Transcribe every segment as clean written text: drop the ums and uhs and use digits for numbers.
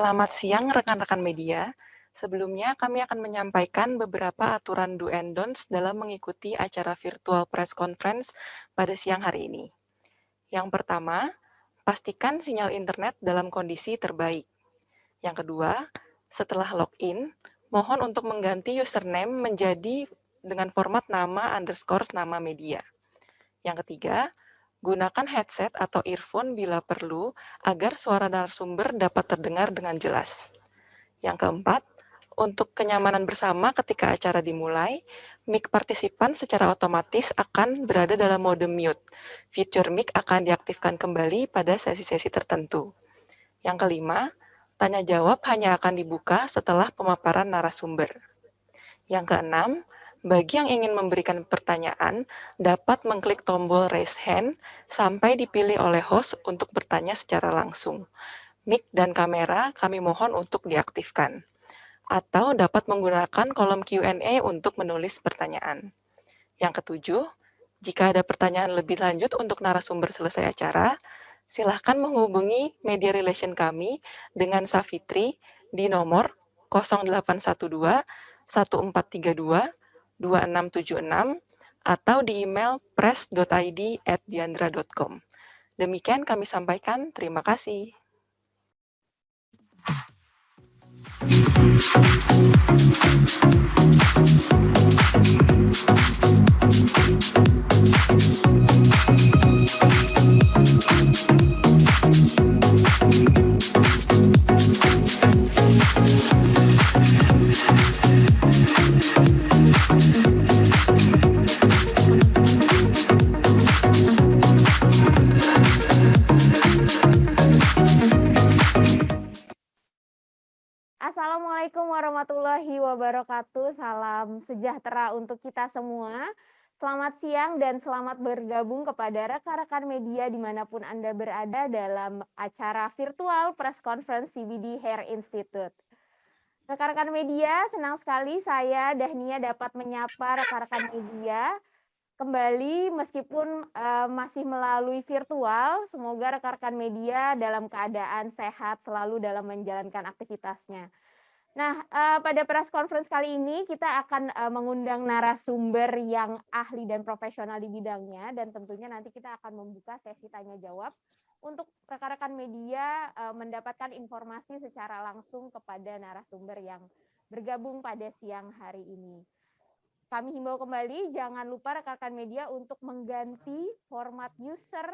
Selamat siang rekan-rekan media. Sebelumnya kami akan menyampaikan beberapa aturan do and don'ts dalam mengikuti acara virtual press conference pada siang hari ini. Yang pertama, pastikan sinyal internet dalam kondisi terbaik. Yang kedua, setelah login, mohon untuk mengganti username menjadi dengan format nama underscore nama media. Yang ketiga, gunakan headset atau earphone bila perlu agar suara narasumber dapat terdengar dengan jelas. Yang keempat, untuk kenyamanan bersama ketika acara dimulai, mic partisipan secara otomatis akan berada dalam mode mute. Fitur mic akan diaktifkan kembali pada sesi-sesi tertentu. Yang kelima, tanya jawab hanya akan dibuka setelah pemaparan narasumber. Yang keenam, bagi yang ingin memberikan pertanyaan, dapat mengklik tombol raise hand sampai dipilih oleh host untuk bertanya secara langsung. Mic dan kamera kami mohon untuk diaktifkan. Atau dapat menggunakan kolom Q&A untuk menulis pertanyaan. Yang ketujuh, jika ada pertanyaan lebih lanjut untuk narasumber selesai acara, silahkan menghubungi media relation kami dengan Safitri di nomor 0812 1432 2676 atau di email press.id@diandra.com. Demikian kami sampaikan, terima kasih. Assalamualaikum warahmatullahi wabarakatuh. Salam sejahtera untuk kita semua. Selamat siang dan selamat bergabung kepada rekan-rekan media dimanapun Anda berada dalam acara virtual press conference CBD Hair Institute. Rekan-rekan media, senang sekali saya Dahnia dapat menyapa rekan-rekan media kembali meskipun masih melalui virtual. Semoga rekan-rekan media dalam keadaan sehat selalu dalam menjalankan aktivitasnya. Nah, pada press conference kali ini kita akan mengundang narasumber yang ahli dan profesional di bidangnya, dan tentunya nanti kita akan membuka sesi tanya jawab untuk rekan-rekan media mendapatkan informasi secara langsung kepada narasumber yang bergabung pada siang hari ini. Kami himbau kembali, jangan lupa rekan-rekan media untuk mengganti format user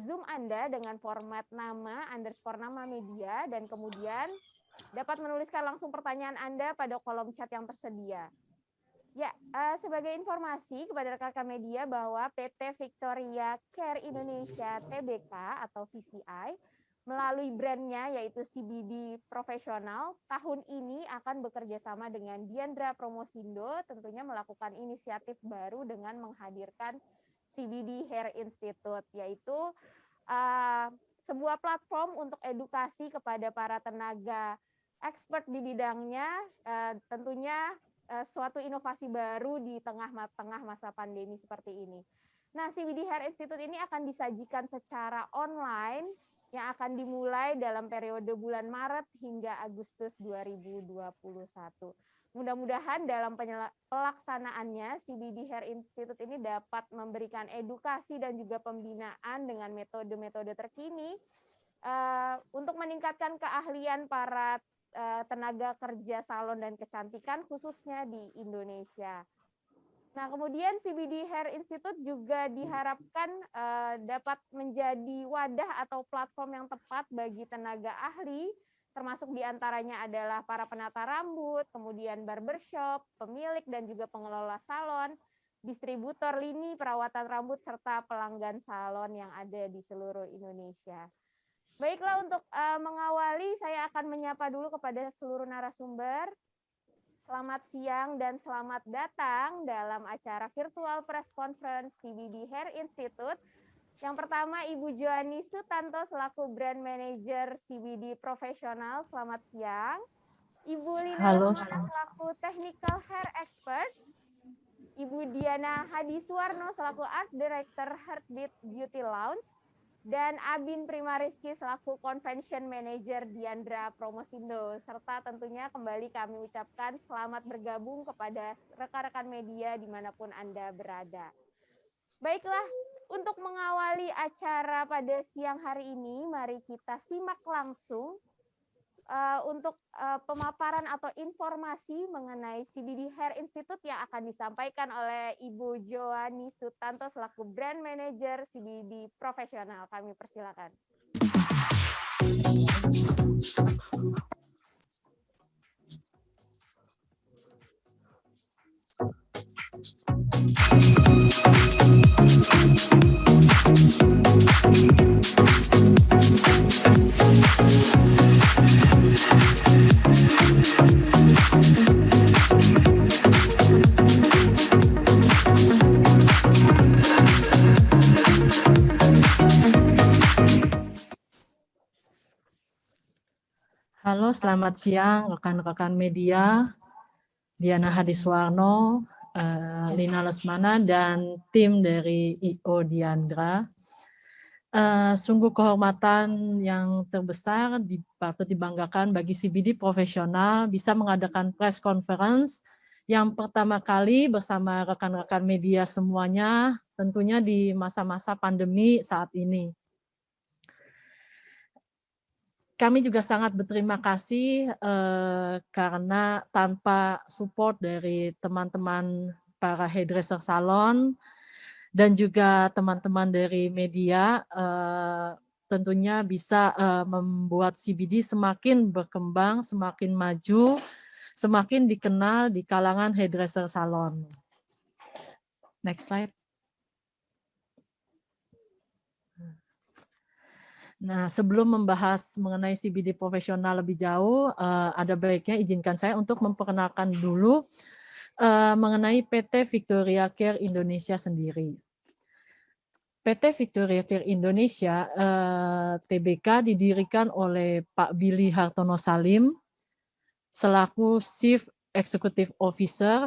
Zoom Anda dengan format nama underscore nama media, dan kemudian dapat menuliskan langsung pertanyaan Anda pada kolom chat yang tersedia. Ya, sebagai informasi kepada rekan-rekan media bahwa PT Victoria Care Indonesia Tbk atau VCI melalui brandnya yaitu CBD Profesional tahun ini akan bekerja sama dengan Diandra Promosindo tentunya melakukan inisiatif baru dengan menghadirkan CBD Hair Institute, yaitu sebuah platform untuk edukasi kepada para tenaga expert di bidangnya, tentunya suatu inovasi baru di tengah masa pandemi seperti ini. Nah, CBD Hair Institute ini akan disajikan secara online yang akan dimulai dalam periode bulan Maret hingga Agustus 2021. Mudah-mudahan dalam pelaksanaannya CBD Hair Institute ini dapat memberikan edukasi dan juga pembinaan dengan metode-metode terkini untuk meningkatkan keahlian para tenaga kerja salon dan kecantikan khususnya di Indonesia. Nah, kemudian CBD Hair Institute juga diharapkan dapat menjadi wadah atau platform yang tepat bagi tenaga ahli, termasuk diantaranya adalah para penata rambut, kemudian barbershop, pemilik dan juga pengelola salon, distributor lini perawatan rambut, serta pelanggan salon yang ada di seluruh Indonesia. Baiklah, untuk mengawali saya akan menyapa dulu kepada seluruh narasumber. Selamat siang dan selamat datang dalam acara virtual press conference CBD Hair Institute. Yang pertama Ibu Joani Sutanto selaku Brand Manager CBD Profesional. Selamat siang. Ibu Lina Lesmana selaku Technical Hair Expert. Ibu Diana Hadi Suwarno selaku Art Director Heartbeat Beauty Lounge. dan Abin Primariski selaku Convention Manager Diandra Promosindo, serta tentunya kembali kami ucapkan selamat bergabung kepada rekan-rekan media dimanapun Anda berada. Baiklah, untuk mengawali acara pada siang hari ini, mari kita simak langsung untuk pemaparan atau informasi mengenai CBD Hair Institute yang akan disampaikan oleh Ibu Joani Sutanto selaku Brand Manager CBD Profesional. Kami persilakan. Halo, selamat siang rekan-rekan media, Diana Hadiswarno, Lina Lesmana, dan tim dari I.O. Diandra. Sungguh kehormatan yang terbesar patut dibanggakan bagi CBD Profesional bisa mengadakan press conference yang pertama kali bersama rekan-rekan media semuanya, tentunya di masa-masa pandemi saat ini. Kami juga sangat berterima kasih karena tanpa support dari teman-teman para hairdresser salon dan juga teman-teman dari media tentunya bisa membuat CBD semakin berkembang, semakin maju, semakin dikenal di kalangan hairdresser salon. Next slide. Nah, sebelum membahas mengenai CBD profesional lebih jauh, ada baiknya izinkan saya untuk memperkenalkan dulu mengenai PT Victoria Care Indonesia sendiri. PT Victoria Care Indonesia, TBK, didirikan oleh Pak Billy Hartono Salim selaku Chief Executive Officer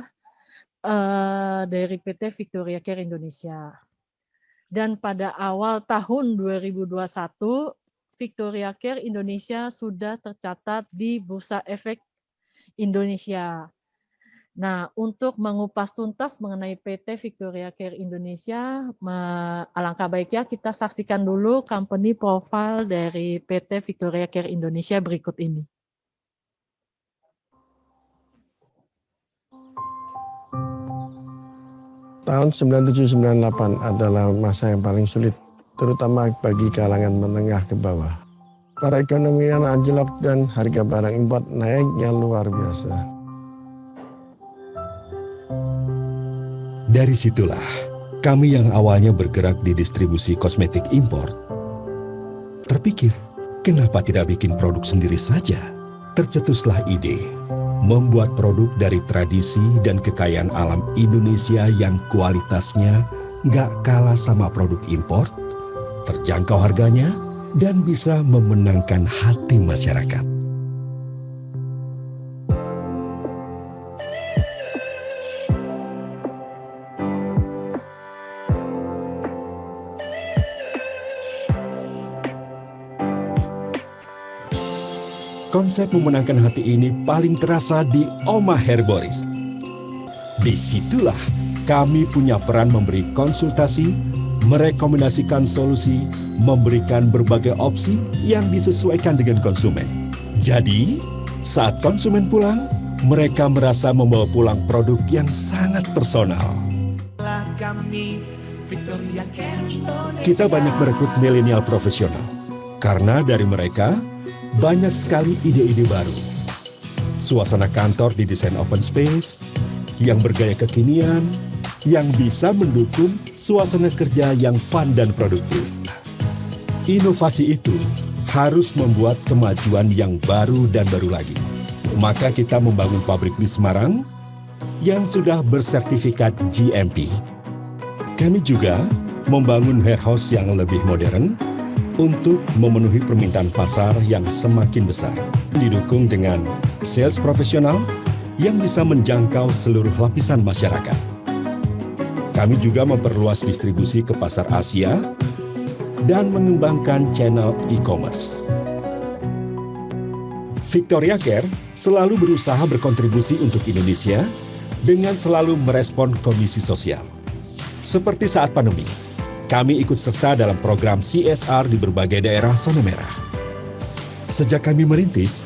dari PT Victoria Care Indonesia. Dan pada awal tahun 2021, Victoria Care Indonesia sudah tercatat di Bursa Efek Indonesia. Nah, untuk mengupas tuntas mengenai PT Victoria Care Indonesia, alangkah baiknya kita saksikan dulu company profile dari PT Victoria Care Indonesia berikut ini. Tahun 97-98 adalah masa yang paling sulit, terutama bagi kalangan menengah ke bawah. Perekonomian anjlok dan harga barang impor naiknya luar biasa. Dari situlah, kami yang awalnya bergerak di distribusi kosmetik impor, terpikir, kenapa tidak bikin produk sendiri saja? Tercetuslah ide membuat produk dari tradisi dan kekayaan alam Indonesia yang kualitasnya nggak kalah sama produk impor, terjangkau harganya, dan bisa memenangkan hati masyarakat. Konsep memenangkan hati ini paling terasa di Oma Herboris. Disitulah kami punya peran memberi konsultasi, merekomendasikan solusi, memberikan berbagai opsi yang disesuaikan dengan konsumen. Jadi, saat konsumen pulang, mereka merasa membawa pulang produk yang sangat personal. Kita banyak merekrut milenial profesional, karena dari mereka, banyak sekali ide-ide baru. Suasana kantor didesain open space, yang bergaya kekinian, yang bisa mendukung suasana kerja yang fun dan produktif. Inovasi itu harus membuat kemajuan yang baru dan baru lagi. Maka kita membangun pabrik di Semarang yang sudah bersertifikat GMP. Kami juga membangun warehouse yang lebih modern, untuk memenuhi permintaan pasar yang semakin besar. Didukung dengan sales profesional yang bisa menjangkau seluruh lapisan masyarakat. Kami juga memperluas distribusi ke pasar Asia dan mengembangkan channel e-commerce. Victoria Care selalu berusaha berkontribusi untuk Indonesia dengan selalu merespon kondisi sosial. Seperti saat pandemi, kami ikut serta dalam program CSR di berbagai daerah zona merah. Sejak kami merintis,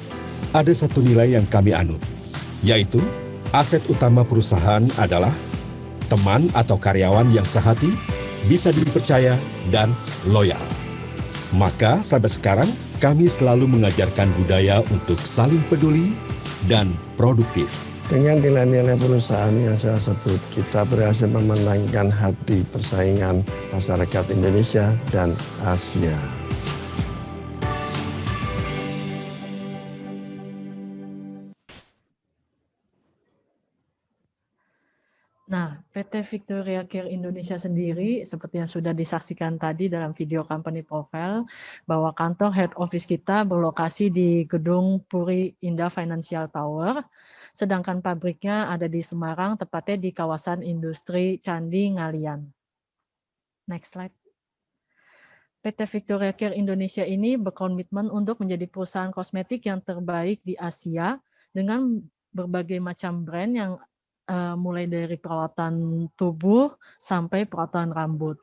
ada satu nilai yang kami anut, yaitu aset utama perusahaan adalah teman atau karyawan yang sehati, bisa dipercaya, dan loyal. Maka sampai sekarang, kami selalu mengajarkan budaya untuk saling peduli dan produktif. Dengan nilai-nilai perusahaan yang saya sebut, kita berhasil memenangkan hati persaingan masyarakat Indonesia dan Asia. Nah, PT Victoria Care Indonesia sendiri, seperti yang sudah disaksikan tadi dalam video company profile, bahwa kantor head office kita berlokasi di gedung Puri Indah Financial Tower, sedangkan pabriknya ada di Semarang, tepatnya di kawasan industri Candi Ngalian. Next slide. PT Victoria Care Indonesia ini berkomitmen untuk menjadi perusahaan kosmetik yang terbaik di Asia dengan berbagai macam brand yang mulai dari perawatan tubuh sampai perawatan rambut.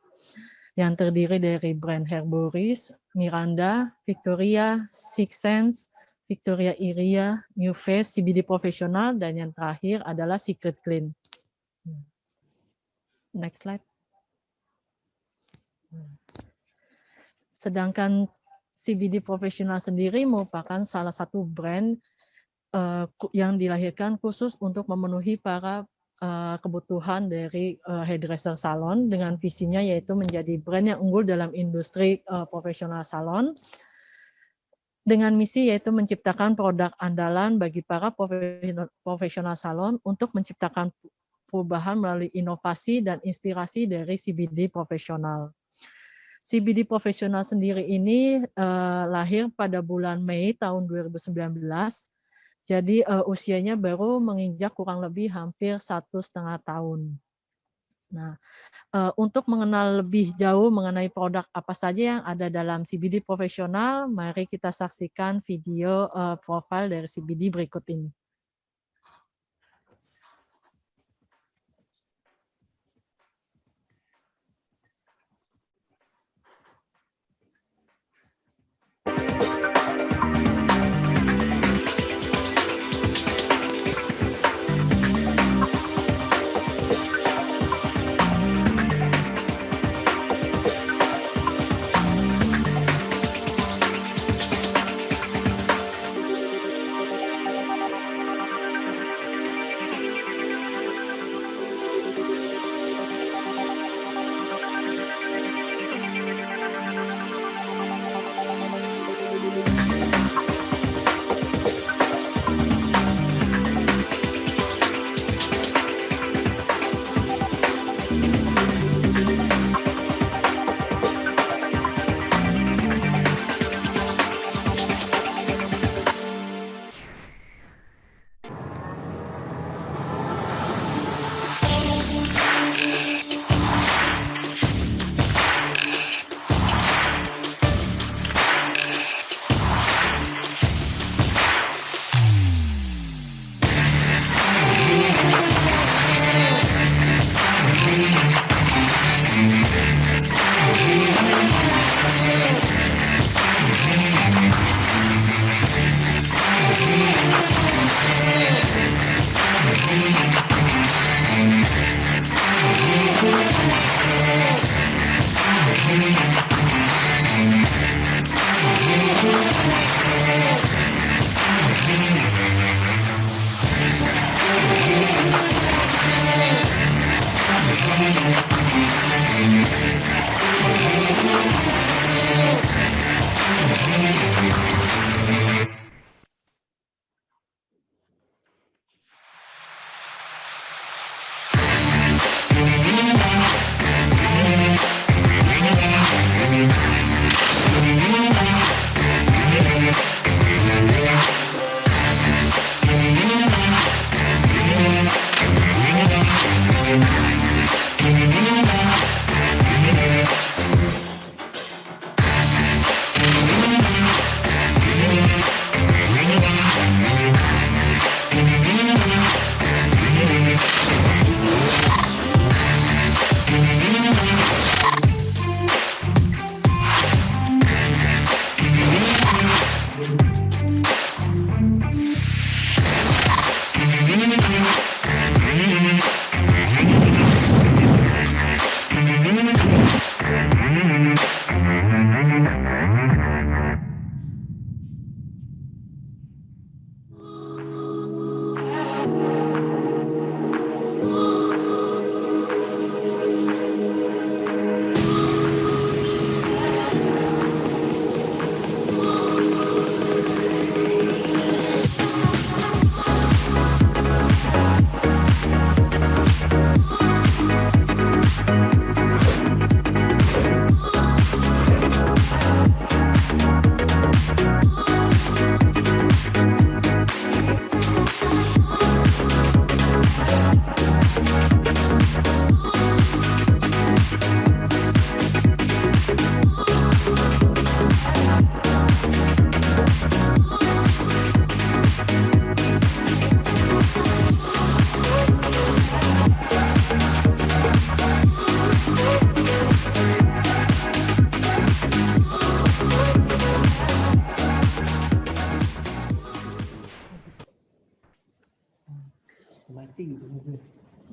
Yang terdiri dari brand Herboris, Miranda, Victoria, Six Sense, Victoria Iria, New Face, CBD Profesional, dan yang terakhir adalah Secret Clean. Next slide. Sedangkan CBD Profesional sendiri merupakan salah satu brand yang dilahirkan khusus untuk memenuhi para kebutuhan dari hairdresser salon dengan visinya yaitu menjadi brand yang unggul dalam industri profesional salon dengan misi yaitu menciptakan produk andalan bagi para profesional salon untuk menciptakan perubahan melalui inovasi dan inspirasi dari CBD profesional. CBD profesional sendiri ini lahir pada bulan Mei tahun 2019. Jadi usianya baru menginjak kurang lebih hampir 1,5 tahun. Nah, untuk mengenal lebih jauh mengenai produk apa saja yang ada dalam CBD profesional, mari kita saksikan video profil dari CBD berikut ini.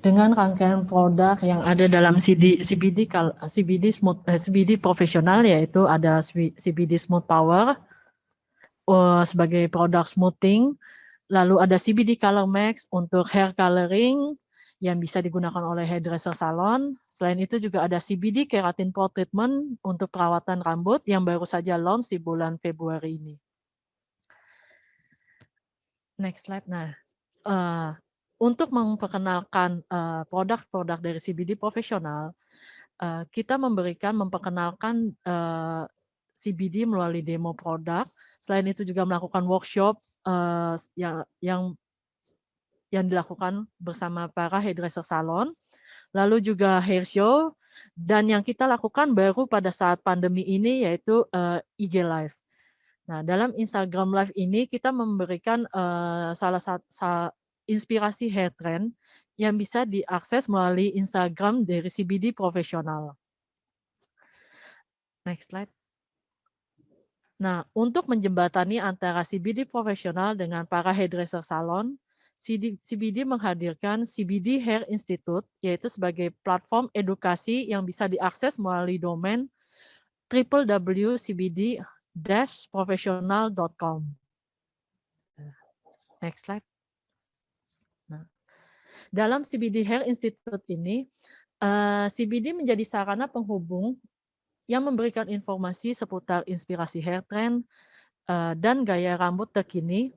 Dengan rangkaian produk yang ada dalam CBD profesional, yaitu ada CBD Smooth Power sebagai produk smoothing, lalu ada CBD Color Max untuk hair coloring yang bisa digunakan oleh hairdresser salon. Selain itu juga ada CBD Keratin Pore Treatment untuk perawatan rambut yang baru saja launch di bulan Februari ini. Next slide. Nah, untuk memperkenalkan produk-produk dari CBD profesional, kita memperkenalkan CBD melalui demo produk. Selain itu juga melakukan workshop yang dilakukan bersama para hairdresser salon, lalu juga hair show, dan yang kita lakukan baru pada saat pandemi ini yaitu IG Live. Nah, dalam Instagram Live ini kita memberikan salah satu inspirasi hair trend yang bisa diakses melalui Instagram dari CBD profesional. Next slide. Nah, untuk menjembatani antara CBD profesional dengan para hairdresser salon, CBD menghadirkan CBD Hair Institute, yaitu sebagai platform edukasi yang bisa diakses melalui domain www.cbd-professional.com. Next slide. Nah, dalam CBD Hair Institute ini, CBD menjadi sarana penghubung yang memberikan informasi seputar inspirasi hair trend dan gaya rambut terkini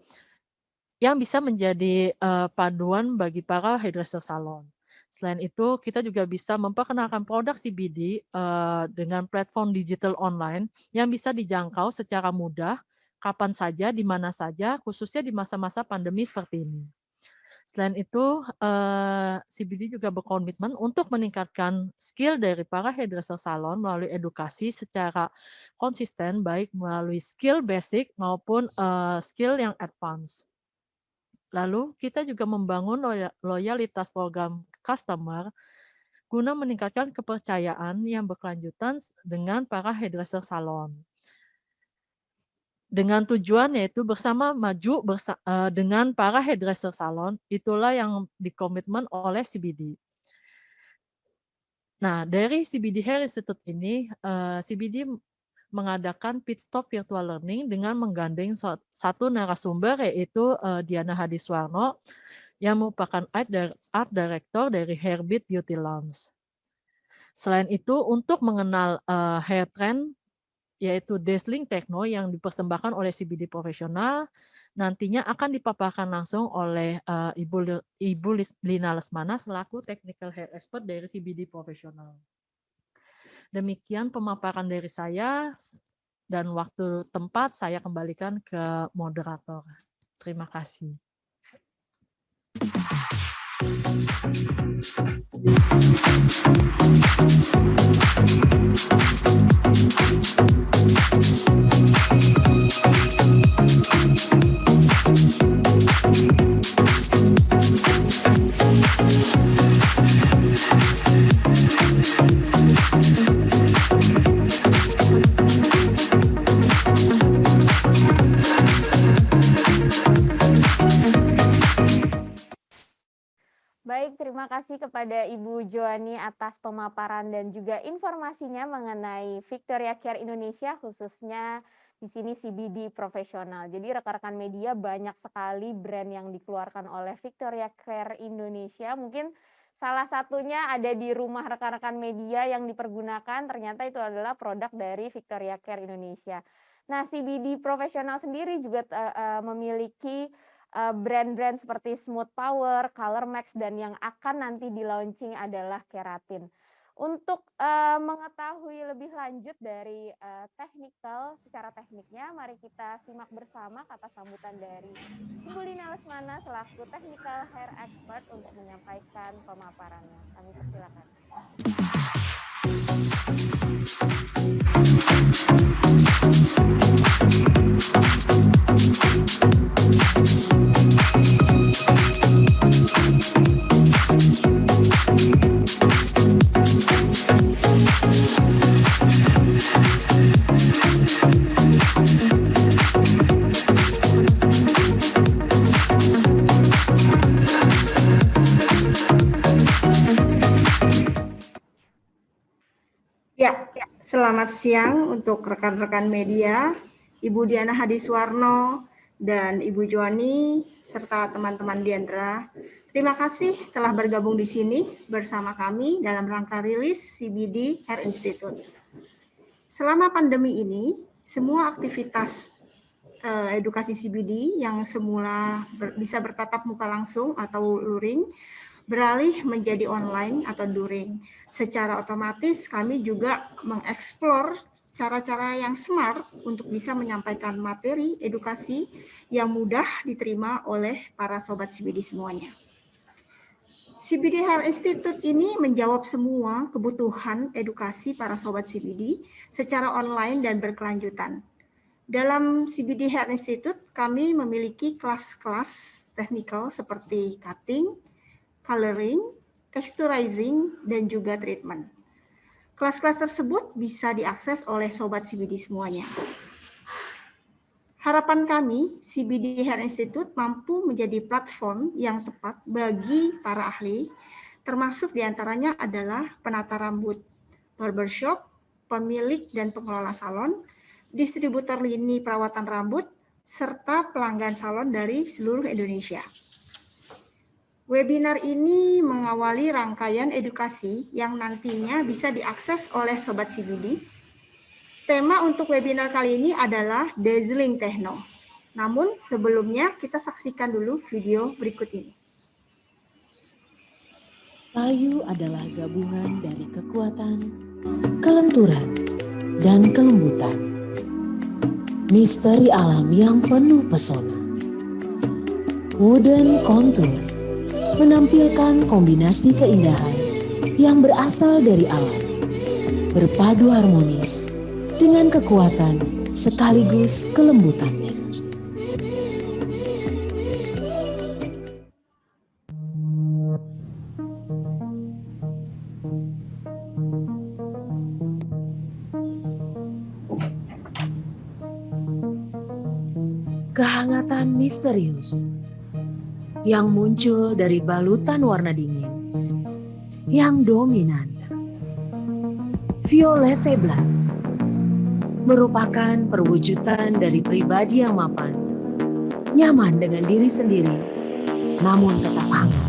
yang bisa menjadi paduan bagi para hairdresser salon. Selain itu, kita juga bisa memperkenalkan produk CBD dengan platform digital online yang bisa dijangkau secara mudah, kapan saja, di mana saja, khususnya di masa-masa pandemi seperti ini. Selain itu, CBD juga berkomitmen untuk meningkatkan skill dari para hairdresser salon melalui edukasi secara konsisten, baik melalui skill basic maupun skill yang advance. Lalu kita juga membangun loyalitas program customer guna meningkatkan kepercayaan yang berkelanjutan dengan para hairdresser salon. Dengan tujuan yaitu bersama maju dengan para hairdresser salon, itulah yang dikomitmen oleh CBD. Nah, dari CBD Hair Institute ini, CBD mengadakan pit stop virtual learning dengan menggandeng satu narasumber, yaitu Diana Hadiswarno yang merupakan art director dari Hairbeat Beauty Lounge. Selain itu, untuk mengenal hair trend, yaitu Dazzling Techno yang dipersembahkan oleh CBD profesional, nantinya akan dipaparkan langsung oleh Ibu Lina Lesmana selaku technical hair expert dari CBD profesional. Demikian pemaparan dari saya, dan waktu tempat saya kembalikan ke moderator. Terima kasih. Baik, terima kasih kepada Ibu Joani atas pemaparan dan juga informasinya mengenai Victoria Care Indonesia, khususnya di sini CBD profesional. Jadi rekan-rekan media, banyak sekali brand yang dikeluarkan oleh Victoria Care Indonesia. Mungkin salah satunya ada di rumah rekan-rekan media yang dipergunakan, ternyata itu adalah produk dari Victoria Care Indonesia. Nah, CBD profesional sendiri juga memiliki brand-brand seperti Smooth Power, Color Max, dan yang akan nanti di-launching adalah Keratin. Untuk mengetahui lebih lanjut dari secara tekniknya, mari kita simak bersama kata sambutan dari Ibu Lina Lesmana selaku Technical Hair Expert untuk menyampaikan pemaparannya. Kami persilakan. Ya, selamat siang untuk rekan-rekan media, Ibu Diana Hadiswarno dan Ibu Joni, serta teman-teman Diandra. Terima kasih telah bergabung di sini bersama kami dalam rangka rilis CBD Hair Institute. Selama pandemi ini, semua aktivitas edukasi CBD yang semula bisa bertatap muka langsung atau luring, beralih menjadi online atau daring. Secara otomatis kami juga mengeksplor cara-cara yang smart untuk bisa menyampaikan materi edukasi yang mudah diterima oleh para sobat CBD semuanya. CBD Hair Institute ini menjawab semua kebutuhan edukasi para sobat CBD secara online dan berkelanjutan. Dalam CBD Hair Institute, kami memiliki kelas-kelas teknikal seperti cutting, coloring, texturizing, dan juga treatment. Kelas-kelas tersebut bisa diakses oleh sobat CBD semuanya. Harapan kami, CBD Hair Institute mampu menjadi platform yang tepat bagi para ahli, termasuk diantaranya adalah penata rambut, barbershop, pemilik dan pengelola salon, distributor lini perawatan rambut, serta pelanggan salon dari seluruh Indonesia. Webinar ini mengawali rangkaian edukasi yang nantinya bisa diakses oleh Sobat CBD. Tema untuk webinar kali ini adalah Dazzling Techno. Namun sebelumnya kita saksikan dulu video berikut ini. Kayu adalah gabungan dari kekuatan, kelenturan, dan kelembutan. Misteri alam yang penuh pesona. Wooden Contour menampilkan kombinasi keindahan yang berasal dari alam, berpadu harmonis dengan kekuatan sekaligus kelembutannya. Kehangatan misterius yang muncul dari balutan warna dingin yang dominan. Violette Blas merupakan perwujudan dari pribadi yang mapan, nyaman dengan diri sendiri, namun tetap hangat.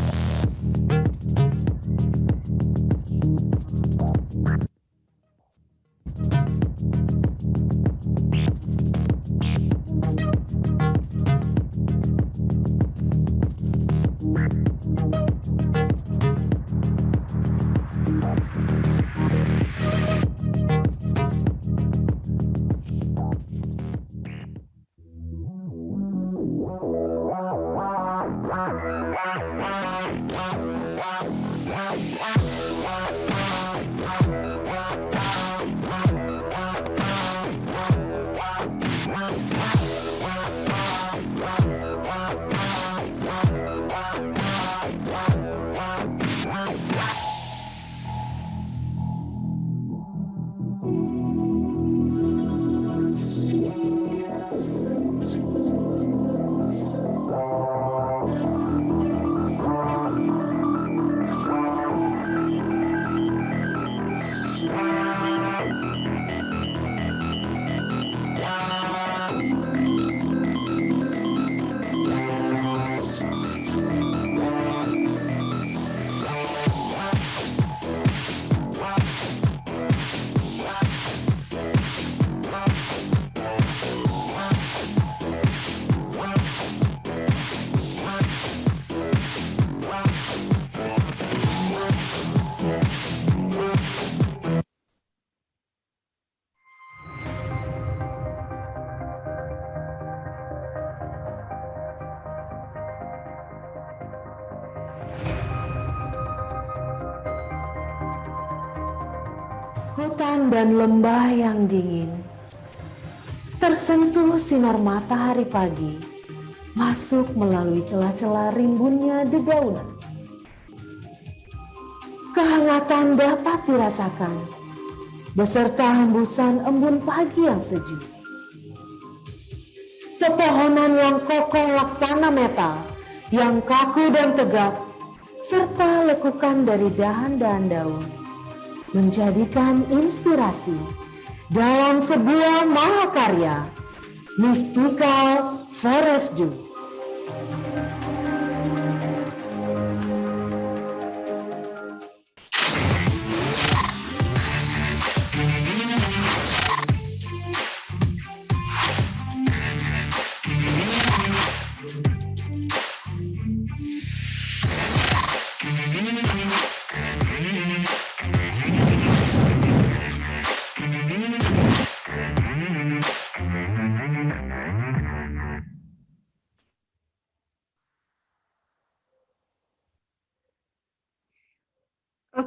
Hutan dan lembah yang dingin, tersentuh sinar matahari pagi, masuk melalui celah-celah rimbunnya dedaunan. Kehangatan dapat dirasakan, beserta hembusan embun pagi yang sejuk. Pepohonan yang kokoh laksana metal, yang kaku dan tegak, serta lekukan dari dahan-dahan daun, menjadikan inspirasi dalam sebuah mahakarya Mystical Forest Dew.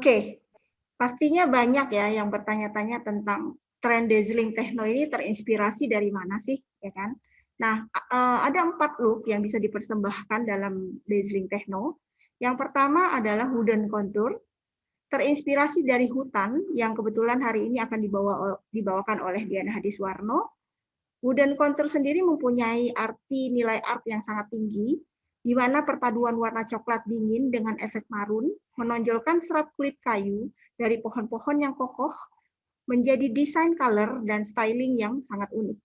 Oke, pastinya banyak ya yang bertanya-tanya tentang tren dazzling techno ini terinspirasi dari mana sih, ya kan? Nah, ada 4 look yang bisa dipersembahkan dalam dazzling techno. Yang pertama adalah wooden contour, terinspirasi dari hutan yang kebetulan hari ini akan dibawakan oleh Diana Hadiswarno. Wooden contour sendiri mempunyai nilai art yang sangat tinggi, di mana perpaduan warna coklat dingin dengan efek marun menonjolkan serat kulit kayu dari pohon-pohon yang kokoh menjadi desain color dan styling yang sangat unik.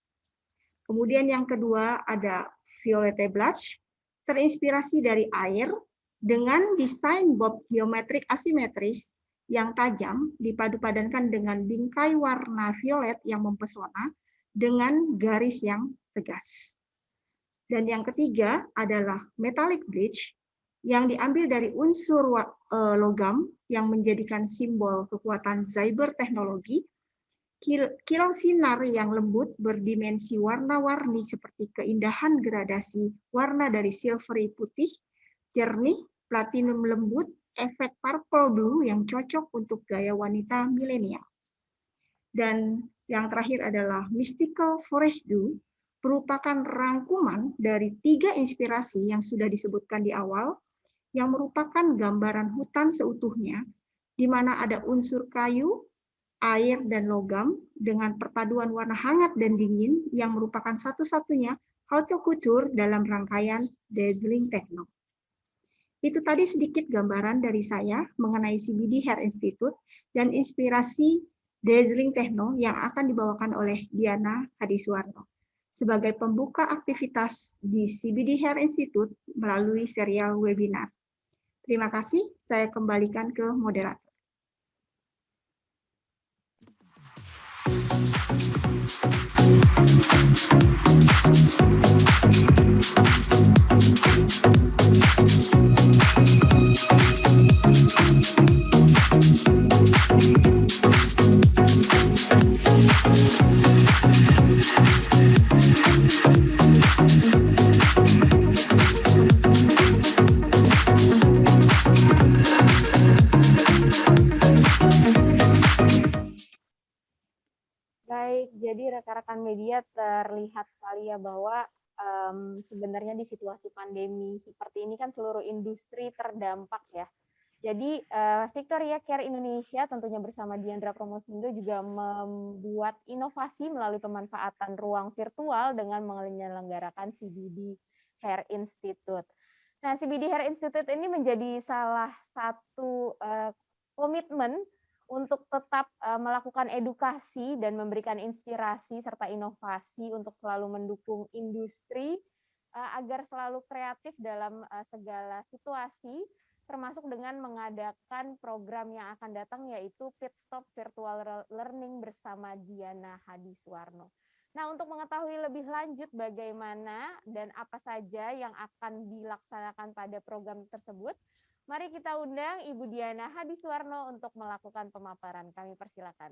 Kemudian yang kedua ada Violette Blush, terinspirasi dari air dengan desain bob geometrik asimetris yang tajam dipadu-padankan dengan bingkai warna violet yang mempesona dengan garis yang tegas. Dan yang ketiga adalah metallic bridge yang diambil dari unsur logam yang menjadikan simbol kekuatan cyber teknologi, kilau sinar yang lembut berdimensi warna-warni seperti keindahan gradasi warna dari silvery putih, jernih, platinum lembut, efek purple blue yang cocok untuk gaya wanita milenial. Dan yang terakhir adalah Mystical Forest Dew, merupakan rangkuman dari 3 inspirasi yang sudah disebutkan di awal, yang merupakan gambaran hutan seutuhnya, di mana ada unsur kayu, air, dan logam, dengan perpaduan warna hangat dan dingin, yang merupakan satu-satunya haute couture dalam rangkaian dazzling techno. Itu tadi sedikit gambaran dari saya mengenai CBD Hair Institute dan inspirasi dazzling techno yang akan dibawakan oleh Diana Hadiswarno sebagai pembuka aktivitas di CBD Hair Institute melalui serial webinar. Terima kasih, saya kembalikan ke moderator. Baik, jadi rekan-rekan media terlihat sekali ya bahwa sebenarnya di situasi pandemi seperti ini kan seluruh industri terdampak ya. Jadi Victoria Care Indonesia tentunya bersama Diandra Promosindo juga membuat inovasi melalui pemanfaatan ruang virtual dengan menyelenggarakan CBD Hair Institute. Nah, CBD Hair Institute ini menjadi salah satu komitmen untuk tetap melakukan edukasi dan memberikan inspirasi serta inovasi untuk selalu mendukung industri agar selalu kreatif dalam segala situasi, termasuk dengan mengadakan program yang akan datang yaitu Pit Stop Virtual Learning bersama Diana Hadiswarno. Nah, untuk mengetahui lebih lanjut bagaimana dan apa saja yang akan dilaksanakan pada program tersebut, mari kita undang Ibu Diana Hadiswarno untuk melakukan pemaparan. Kami persilakan.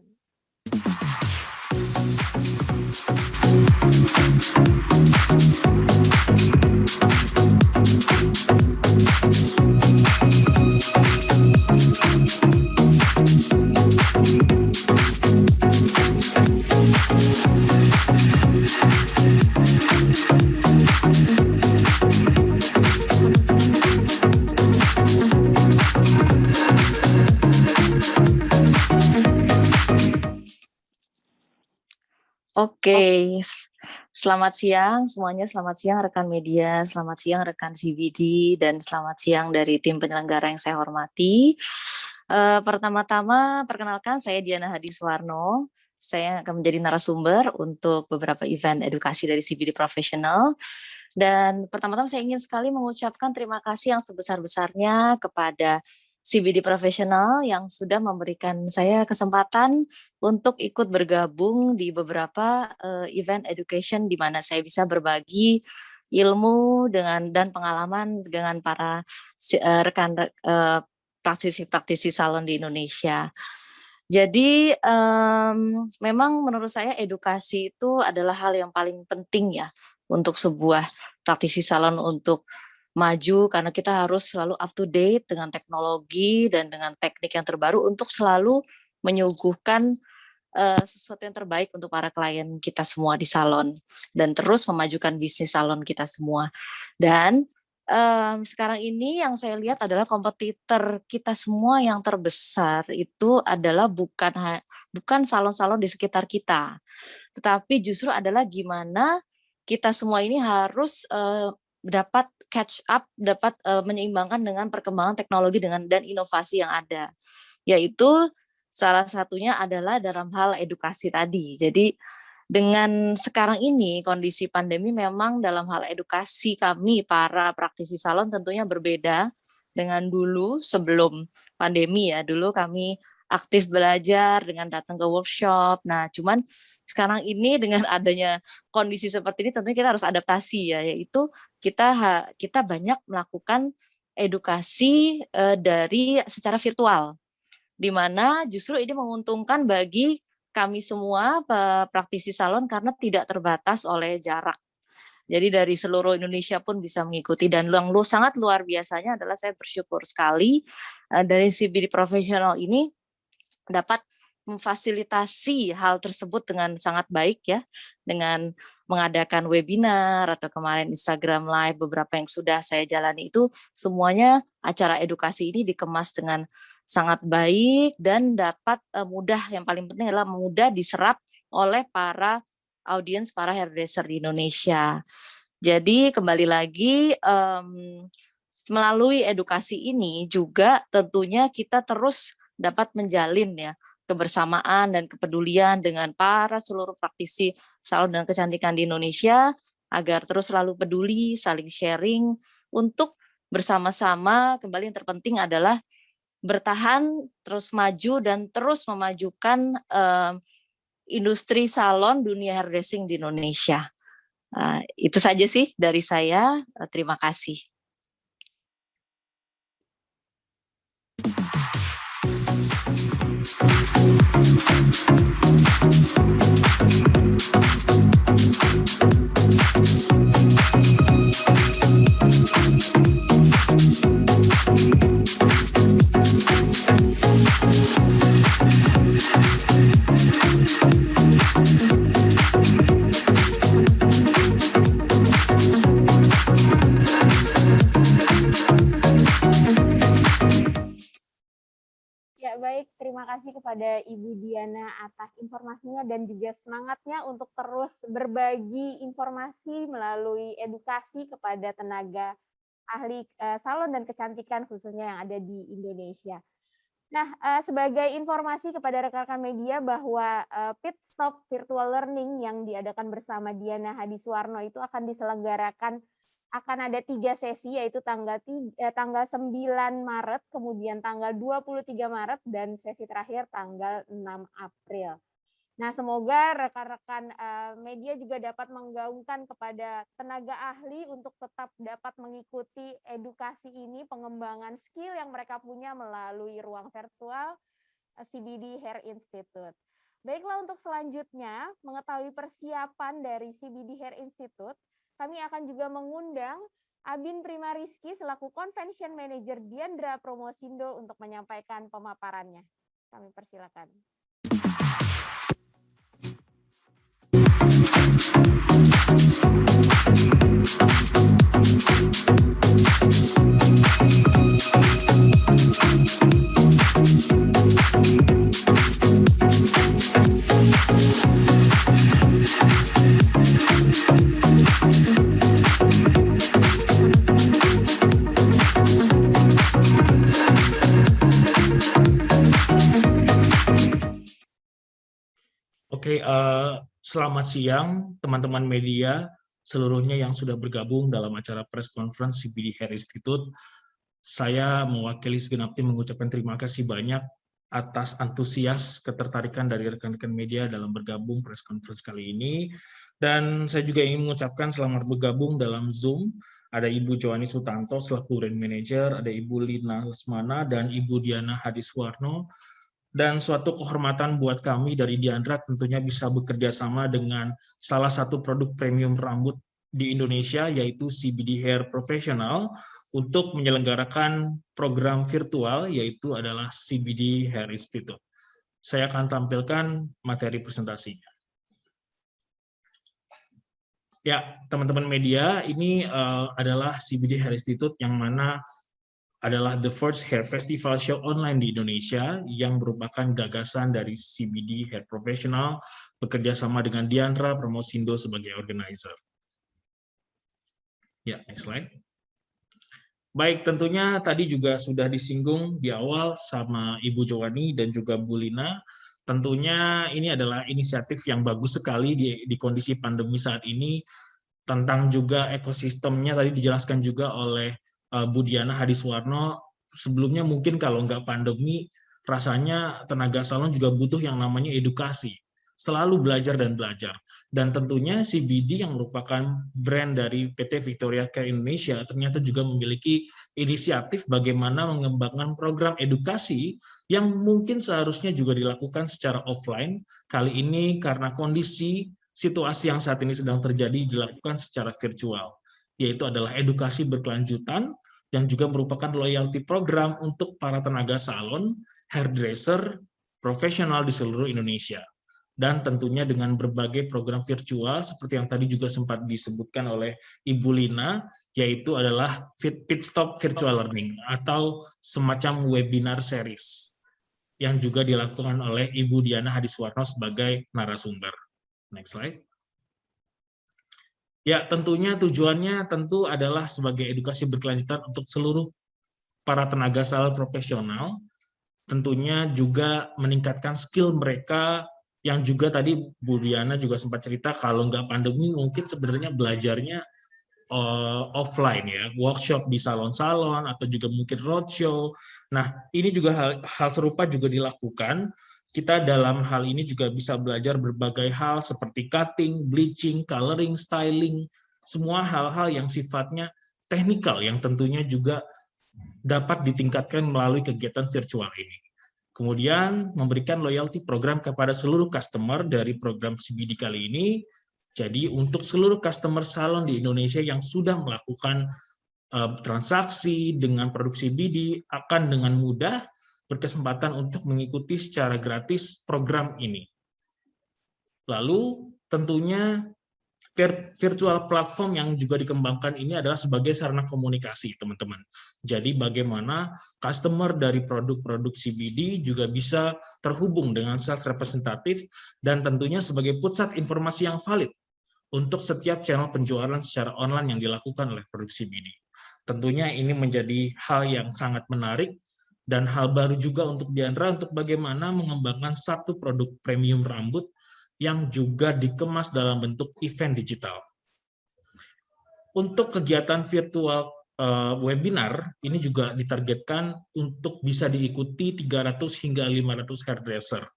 Oke, selamat siang semuanya, selamat siang rekan media, selamat siang rekan CBD, dan selamat siang dari tim penyelenggara yang saya hormati. Pertama-tama perkenalkan saya Diana Hadiswarno. Saya akan menjadi narasumber untuk beberapa event edukasi dari CBD Professional. Dan pertama-tama saya ingin sekali mengucapkan terima kasih yang sebesar-besarnya kepada CBD Professional yang sudah memberikan saya kesempatan untuk ikut bergabung di beberapa event education di mana saya bisa berbagi ilmu dan pengalaman dengan para rekan praktisi-praktisi salon di Indonesia. Jadi memang menurut saya edukasi itu adalah hal yang paling penting ya untuk sebuah praktisi salon untuk maju, karena kita harus selalu up to date dengan teknologi dan dengan teknik yang terbaru untuk selalu menyuguhkan sesuatu yang terbaik untuk para klien kita semua di salon dan terus memajukan bisnis salon kita semua. Dan sekarang ini yang saya lihat adalah kompetitor kita semua yang terbesar itu adalah bukan salon-salon di sekitar kita, tetapi justru adalah gimana kita semua ini harus dapat catch up, dapat menyeimbangkan dengan perkembangan teknologi dan inovasi yang ada, yaitu salah satunya adalah dalam hal edukasi tadi. Jadi dengan sekarang ini kondisi pandemi memang dalam hal edukasi kami para praktisi salon tentunya berbeda dengan dulu sebelum pandemi ya. Dulu kami aktif belajar dengan datang ke workshop. Nah, cuman sekarang ini dengan adanya kondisi seperti ini tentunya kita harus adaptasi ya, yaitu kita banyak melakukan edukasi dari secara virtual, di mana justru ini menguntungkan bagi kami semua praktisi salon karena tidak terbatas oleh jarak. Jadi dari seluruh Indonesia pun bisa mengikuti, dan yang sangat luar biasanya adalah saya bersyukur sekali dari CBD Professional ini dapat memfasilitasi hal tersebut dengan sangat baik ya, dengan mengadakan webinar atau kemarin Instagram Live beberapa yang sudah saya jalani, itu semuanya acara edukasi ini dikemas dengan sangat baik dan dapat mudah, yang paling penting adalah mudah diserap oleh para audiens, para hairdresser di Indonesia. Jadi kembali lagi melalui edukasi ini juga tentunya kita terus dapat menjalin ya kebersamaan dan kepedulian dengan para seluruh praktisi salon dan kecantikan di Indonesia agar terus selalu peduli, saling sharing untuk bersama-sama. Kembali yang terpenting adalah bertahan, terus maju, dan terus memajukan industri salon dunia hairdressing di Indonesia. Itu saja sih dari saya. Terima kasih. Ya, baik. Terima kasih kepada Ibu Diana atas informasinya dan juga semangatnya untuk terus berbagi informasi melalui edukasi kepada tenaga ahli salon dan kecantikan khususnya yang ada di Indonesia. Nah, sebagai informasi kepada rekan-rekan media bahwa Pit Stop Virtual Learning yang diadakan bersama Diana Hadiswarno itu akan diselenggarakan, akan ada 3 sesi, yaitu tanggal 9 Maret, kemudian tanggal 23 Maret, dan sesi terakhir tanggal 6 April. Nah, semoga rekan-rekan media juga dapat menggaungkan kepada tenaga ahli untuk tetap dapat mengikuti edukasi ini, pengembangan skill yang mereka punya melalui ruang virtual CBD Hair Institute. Baiklah, untuk selanjutnya mengetahui persiapan dari CBD Hair Institute, kami akan juga mengundang Abin Primariski selaku Convention Manager Diandra Promosindo untuk menyampaikan pemaparannya. Kami persilakan. Oke, selamat siang teman-teman media seluruhnya yang sudah bergabung dalam acara press conference CBD Hair Institute. Saya mewakili segenap tim mengucapkan terima kasih banyak atas antusias ketertarikan dari rekan-rekan media dalam bergabung press conference kali ini. Dan saya juga ingin mengucapkan selamat bergabung dalam Zoom. Ada Ibu Joani Sutanto selaku Brand Manager, ada Ibu Lina Lesmana, dan Ibu Diana Hadiswarno. Dan suatu kehormatan buat kami dari Diandra tentunya bisa bekerja sama dengan salah satu produk premium rambut di Indonesia, yaitu CBD Hair Professional, untuk menyelenggarakan program virtual, yaitu adalah CBD Hair Institute. Saya akan tampilkan materi presentasinya. Ya, teman-teman media, ini adalah CBD Hair Institute yang mana adalah the first hair festival show online di Indonesia yang merupakan gagasan dari CBD Hair Professional bekerja sama dengan Diandra Promosindo sebagai organizer. Ya, next slide. Baik, tentunya tadi juga sudah disinggung di awal sama Ibu Joani dan juga Bu Lina. Tentunya ini adalah inisiatif yang bagus sekali di kondisi pandemi saat ini. Tentang juga ekosistemnya tadi dijelaskan juga oleh Bu Diana Hadiswarno. Sebelumnya mungkin kalau nggak pandemi, rasanya tenaga salon juga butuh yang namanya edukasi. Selalu belajar dan belajar. Dan tentunya CBD yang merupakan brand dari PT Victoria Care Indonesia ternyata juga memiliki inisiatif bagaimana mengembangkan program edukasi yang mungkin seharusnya juga dilakukan secara offline. Kali ini karena kondisi situasi yang saat ini sedang terjadi dilakukan secara virtual, yaitu adalah edukasi berkelanjutan yang juga merupakan loyalty program untuk para tenaga salon, hairdresser, profesional di seluruh Indonesia. Dan tentunya dengan berbagai program virtual seperti yang tadi juga sempat disebutkan oleh Ibu Lina, yaitu adalah Pit Stop Virtual Learning atau semacam webinar series yang juga dilakukan oleh Ibu Diana Hadiswarno sebagai narasumber. Next slide. Ya, tentunya tujuannya tentu adalah sebagai edukasi berkelanjutan untuk seluruh para tenaga salon profesional, tentunya juga meningkatkan skill mereka. Yang juga tadi Bu Diana juga sempat cerita kalau nggak pandemi mungkin sebenarnya belajarnya offline ya, workshop di salon-salon atau juga mungkin roadshow. Nah, ini juga hal serupa juga dilakukan. Kita dalam hal ini juga bisa belajar berbagai hal seperti cutting, bleaching, coloring, styling, semua hal-hal yang sifatnya teknikal yang tentunya juga dapat ditingkatkan melalui kegiatan virtual ini. Kemudian memberikan loyalty program kepada seluruh customer dari program CBD kali ini. Jadi untuk seluruh customer salon di Indonesia yang sudah melakukan transaksi dengan produk CBD akan dengan mudah berkesempatan untuk mengikuti secara gratis program ini. Lalu tentunya virtual platform yang juga dikembangkan ini adalah sebagai sarana komunikasi, teman-teman. Jadi bagaimana customer dari produk-produk CBD juga bisa terhubung dengan sales representatif dan tentunya sebagai pusat informasi yang valid untuk setiap channel penjualan secara online yang dilakukan oleh produk CBD. Tentunya ini menjadi hal yang sangat menarik dan hal baru juga untuk Diandra untuk bagaimana mengembangkan satu produk premium rambut yang juga dikemas dalam bentuk event digital. Untuk kegiatan virtual webinar, ini juga ditargetkan untuk bisa diikuti 300 hingga 500 hairdresser.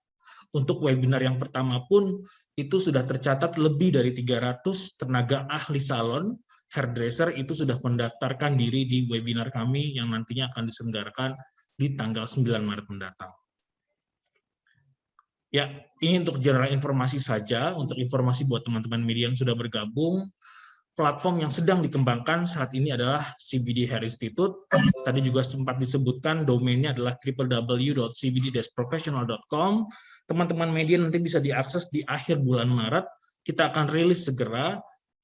Untuk webinar yang pertama pun, itu sudah tercatat lebih dari 300 tenaga ahli salon, hairdresser itu sudah mendaftarkan diri di webinar kami yang nantinya akan diselenggarakan di tanggal 9 Maret mendatang. Ya, ini untuk general informasi saja, untuk informasi buat teman-teman media yang sudah bergabung. Platform yang sedang dikembangkan saat ini adalah CBD Hair Institute. Tadi juga sempat disebutkan domainnya adalah www.cbd-professional.com. Teman-teman media nanti bisa diakses di akhir bulan Maret. Kita akan rilis segera.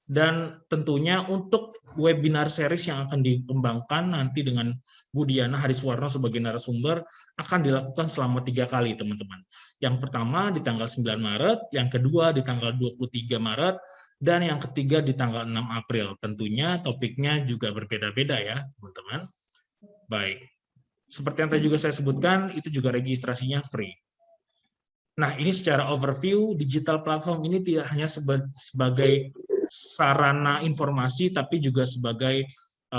Dan tentunya untuk webinar series yang akan dikembangkan nanti dengan Bu Diana Hadiswarno sebagai narasumber akan dilakukan selama 3 kali, teman-teman. Yang pertama di tanggal 9 Maret, yang kedua di tanggal 23 Maret, dan yang ketiga di tanggal 6 April. Tentunya topiknya juga berbeda-beda ya, teman-teman. Baik. Seperti yang tadi juga saya sebutkan, itu juga registrasinya free. Nah, ini secara overview, digital platform ini tidak hanya sebagai sarana informasi, tapi juga sebagai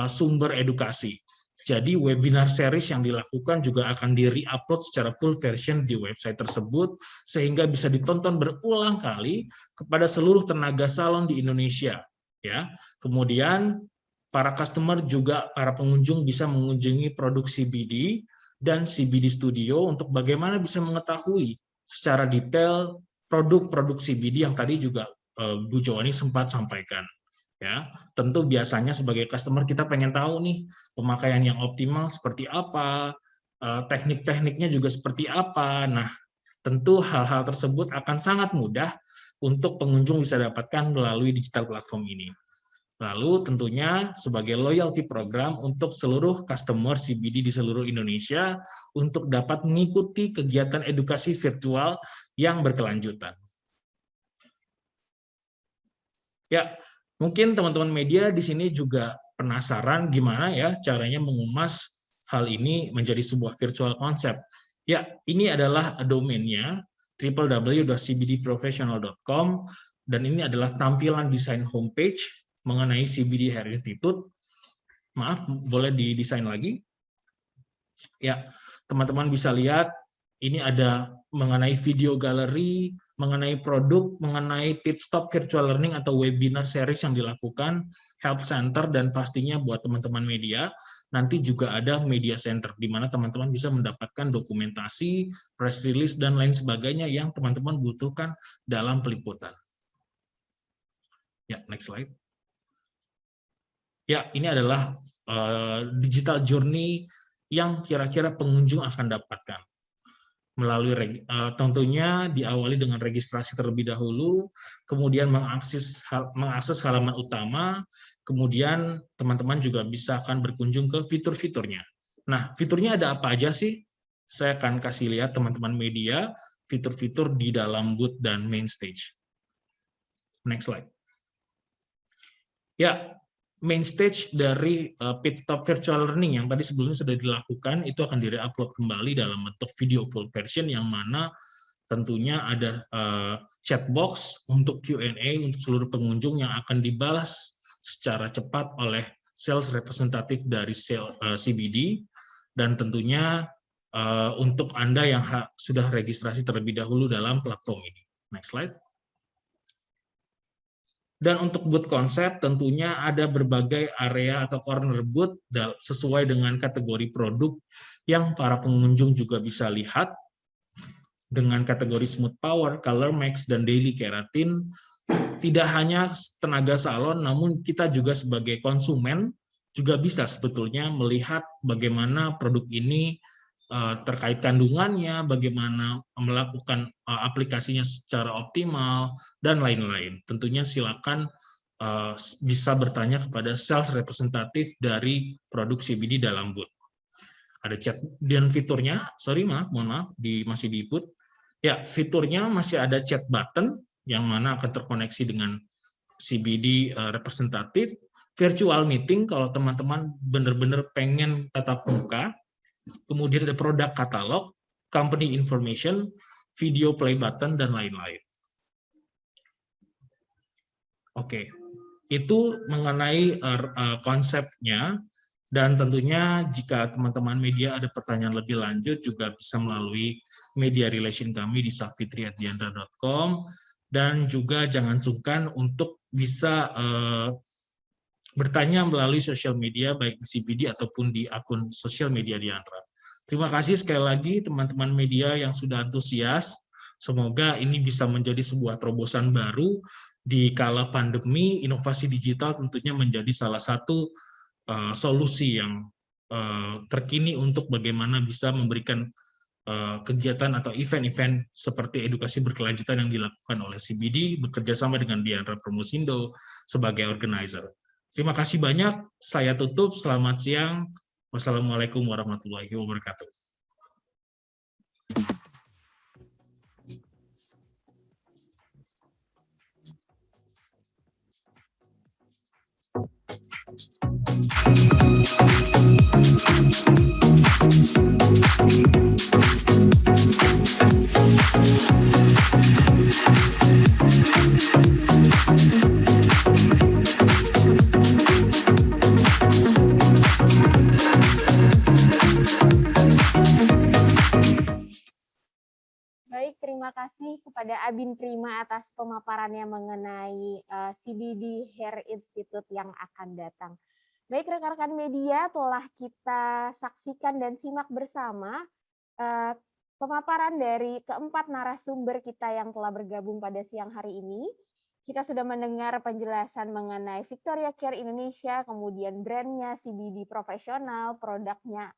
sumber edukasi. Jadi webinar series yang dilakukan juga akan di-re-upload secara full version di website tersebut, sehingga bisa ditonton berulang kali kepada seluruh tenaga salon di Indonesia. Ya, kemudian para customer juga, para pengunjung bisa mengunjungi produk CBD dan CBD Studio untuk bagaimana bisa mengetahui secara detail produk-produk CBD yang tadi juga Bu Joani sempat sampaikan. Ya, tentu biasanya sebagai customer kita pengen tahu nih pemakaian yang optimal seperti apa, teknik-tekniknya juga seperti apa. Nah, tentu hal-hal tersebut akan sangat mudah untuk pengunjung bisa dapatkan melalui digital platform ini. Lalu tentunya sebagai loyalty program untuk seluruh customer CBD di seluruh Indonesia untuk dapat mengikuti kegiatan edukasi virtual yang berkelanjutan. Ya, mungkin teman-teman media di sini juga penasaran gimana ya caranya mengemas hal ini menjadi sebuah virtual concept. Ya, ini adalah domainnya www.cbdprofessional.com dan ini adalah tampilan desain homepage mengenai CBD Hair Institute. Maaf, boleh didesain lagi? Ya, teman-teman bisa lihat ini ada mengenai video galeri, mengenai produk, mengenai pit stop virtual learning atau webinar series yang dilakukan, help center, dan pastinya buat teman-teman media, nanti juga ada media center, di mana teman-teman bisa mendapatkan dokumentasi, press release, dan lain sebagainya yang teman-teman butuhkan dalam peliputan. Ya, next slide. Ya, ini adalah digital journey yang kira-kira pengunjung akan dapatkan. Melalui tentunya diawali dengan registrasi terlebih dahulu, kemudian mengakses halaman utama, kemudian teman-teman juga bisa akan berkunjung ke fitur-fiturnya. Nah, fiturnya ada apa aja sih? Saya akan kasih lihat teman-teman media fitur-fitur di dalam booth dan main stage. Next slide. Ya, main stage dari pit stop virtual learning yang tadi sebelumnya sudah dilakukan itu akan di-upload kembali dalam bentuk video full version yang mana tentunya ada chat box untuk Q&A untuk seluruh pengunjung yang akan dibalas secara cepat oleh sales representatif dari CBD dan tentunya untuk Anda yang sudah registrasi terlebih dahulu dalam platform ini. Next slide. Dan untuk booth konsep tentunya ada berbagai area atau corner booth sesuai dengan kategori produk yang para pengunjung juga bisa lihat dengan kategori smooth power, color max, dan daily keratin. Tidak hanya tenaga salon, namun kita juga sebagai konsumen juga bisa sebetulnya melihat bagaimana produk ini terkait kandungannya, bagaimana melakukan aplikasinya secara optimal, dan lain-lain. Tentunya silakan bisa bertanya kepada sales representatif dari produk CBD dalam booth. Ada chat dan fiturnya, mohon maaf, masih di booth. Ya, fiturnya masih ada chat button, yang mana akan terkoneksi dengan CBD representatif, virtual meeting kalau teman-teman benar-benar pengen tatap muka, kemudian ada produk katalog, company information, video play button, dan lain-lain. Oke, itu mengenai konsepnya, dan tentunya jika teman-teman media ada pertanyaan lebih lanjut juga bisa melalui media relation kami di safitri@diandra.com, dan juga jangan sungkan untuk bisa bertanya melalui sosial media, baik di CBD ataupun di akun sosial media Diandra. Terima kasih sekali lagi teman-teman media yang sudah antusias. Semoga ini bisa menjadi sebuah terobosan baru di kala pandemi. Inovasi digital tentunya menjadi salah satu solusi yang terkini untuk bagaimana bisa memberikan kegiatan atau event-event seperti edukasi berkelanjutan yang dilakukan oleh CBD bekerja sama dengan Diandra Promosindo sebagai organizer. Terima kasih banyak, saya tutup, selamat siang, wassalamualaikum warahmatullahi wabarakatuh. baik, terima kasih kepada Abin Prima atas pemaparannya mengenai CBD Hair Institute yang akan datang. Baik rekan-rekan media, telah kita saksikan dan simak bersama pemaparan dari keempat narasumber kita yang telah bergabung pada siang hari ini. Kita sudah mendengar penjelasan mengenai Victoria Care Indonesia, kemudian brandnya CBD profesional, produknya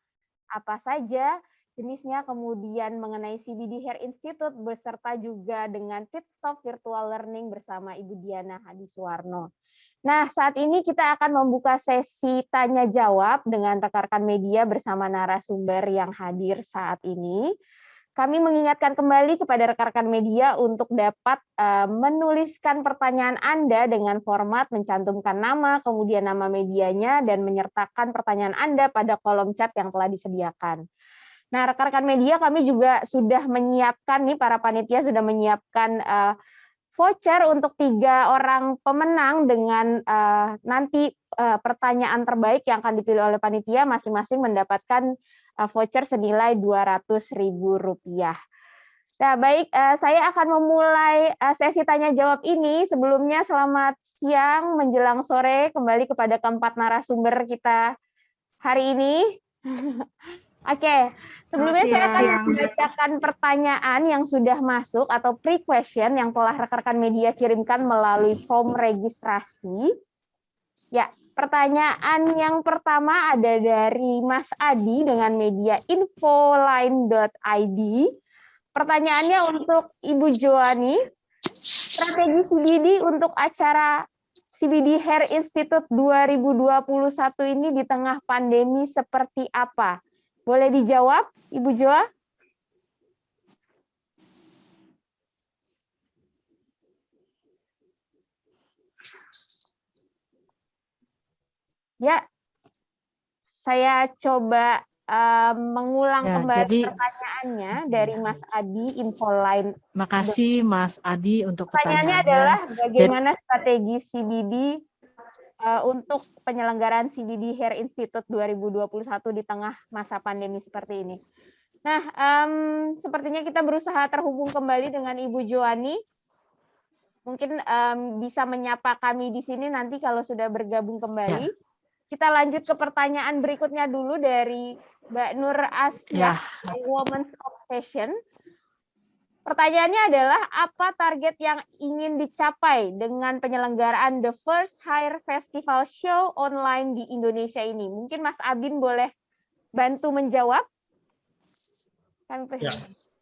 apa saja, jenisnya, kemudian mengenai CBD Hair Institute, beserta juga dengan Pit Stop Virtual Learning bersama Ibu Diana Hadiswarno. Nah, saat ini kita akan membuka sesi tanya-jawab dengan rekan-rekan media bersama narasumber yang hadir saat ini. Kami mengingatkan kembali kepada rekan-rekan media untuk dapat menuliskan pertanyaan Anda dengan format mencantumkan nama, kemudian nama medianya, dan menyertakan pertanyaan Anda pada kolom chat yang telah disediakan. Nah, rekan-rekan media kami juga sudah menyiapkan nih, para panitia sudah menyiapkan voucher untuk 3 orang pemenang dengan nanti pertanyaan terbaik yang akan dipilih oleh panitia, masing-masing mendapatkan voucher senilai Rp200.000. Nah, baik, saya akan memulai sesi tanya-jawab ini. Sebelumnya, selamat siang menjelang sore kembali kepada keempat narasumber kita hari ini. Oke, sebelumnya saya akan membacakan pertanyaan yang sudah masuk atau pre-question yang telah rekan-rekan media kirimkan melalui form registrasi. Ya, pertanyaan yang pertama ada dari Mas Adi dengan media infoline.id. Pertanyaannya untuk Ibu Joani, strategi CBD untuk acara CBD Hair Institute 2021 ini di tengah pandemi seperti apa? Boleh dijawab, Ibu Joa? Ya, saya coba mengulang kembali pertanyaannya dari Mas Adi, Infoline. Makasih Mas Adi untuk pertanyaannya adalah bagaimana strategi CBD untuk penyelenggaraan CBD Hair Institute 2021 di tengah masa pandemi seperti ini. Nah, sepertinya kita berusaha terhubung kembali dengan Ibu Joani. Mungkin bisa menyapa kami di sini nanti kalau sudah bergabung kembali. Ya. Kita lanjut ke pertanyaan berikutnya dulu dari Mbak Nur Asia, Women's Obsession. Pertanyaannya adalah, apa target yang ingin dicapai dengan penyelenggaraan The First Hair Festival Show online di Indonesia ini? Mungkin Mas Abin boleh bantu menjawab? Ya,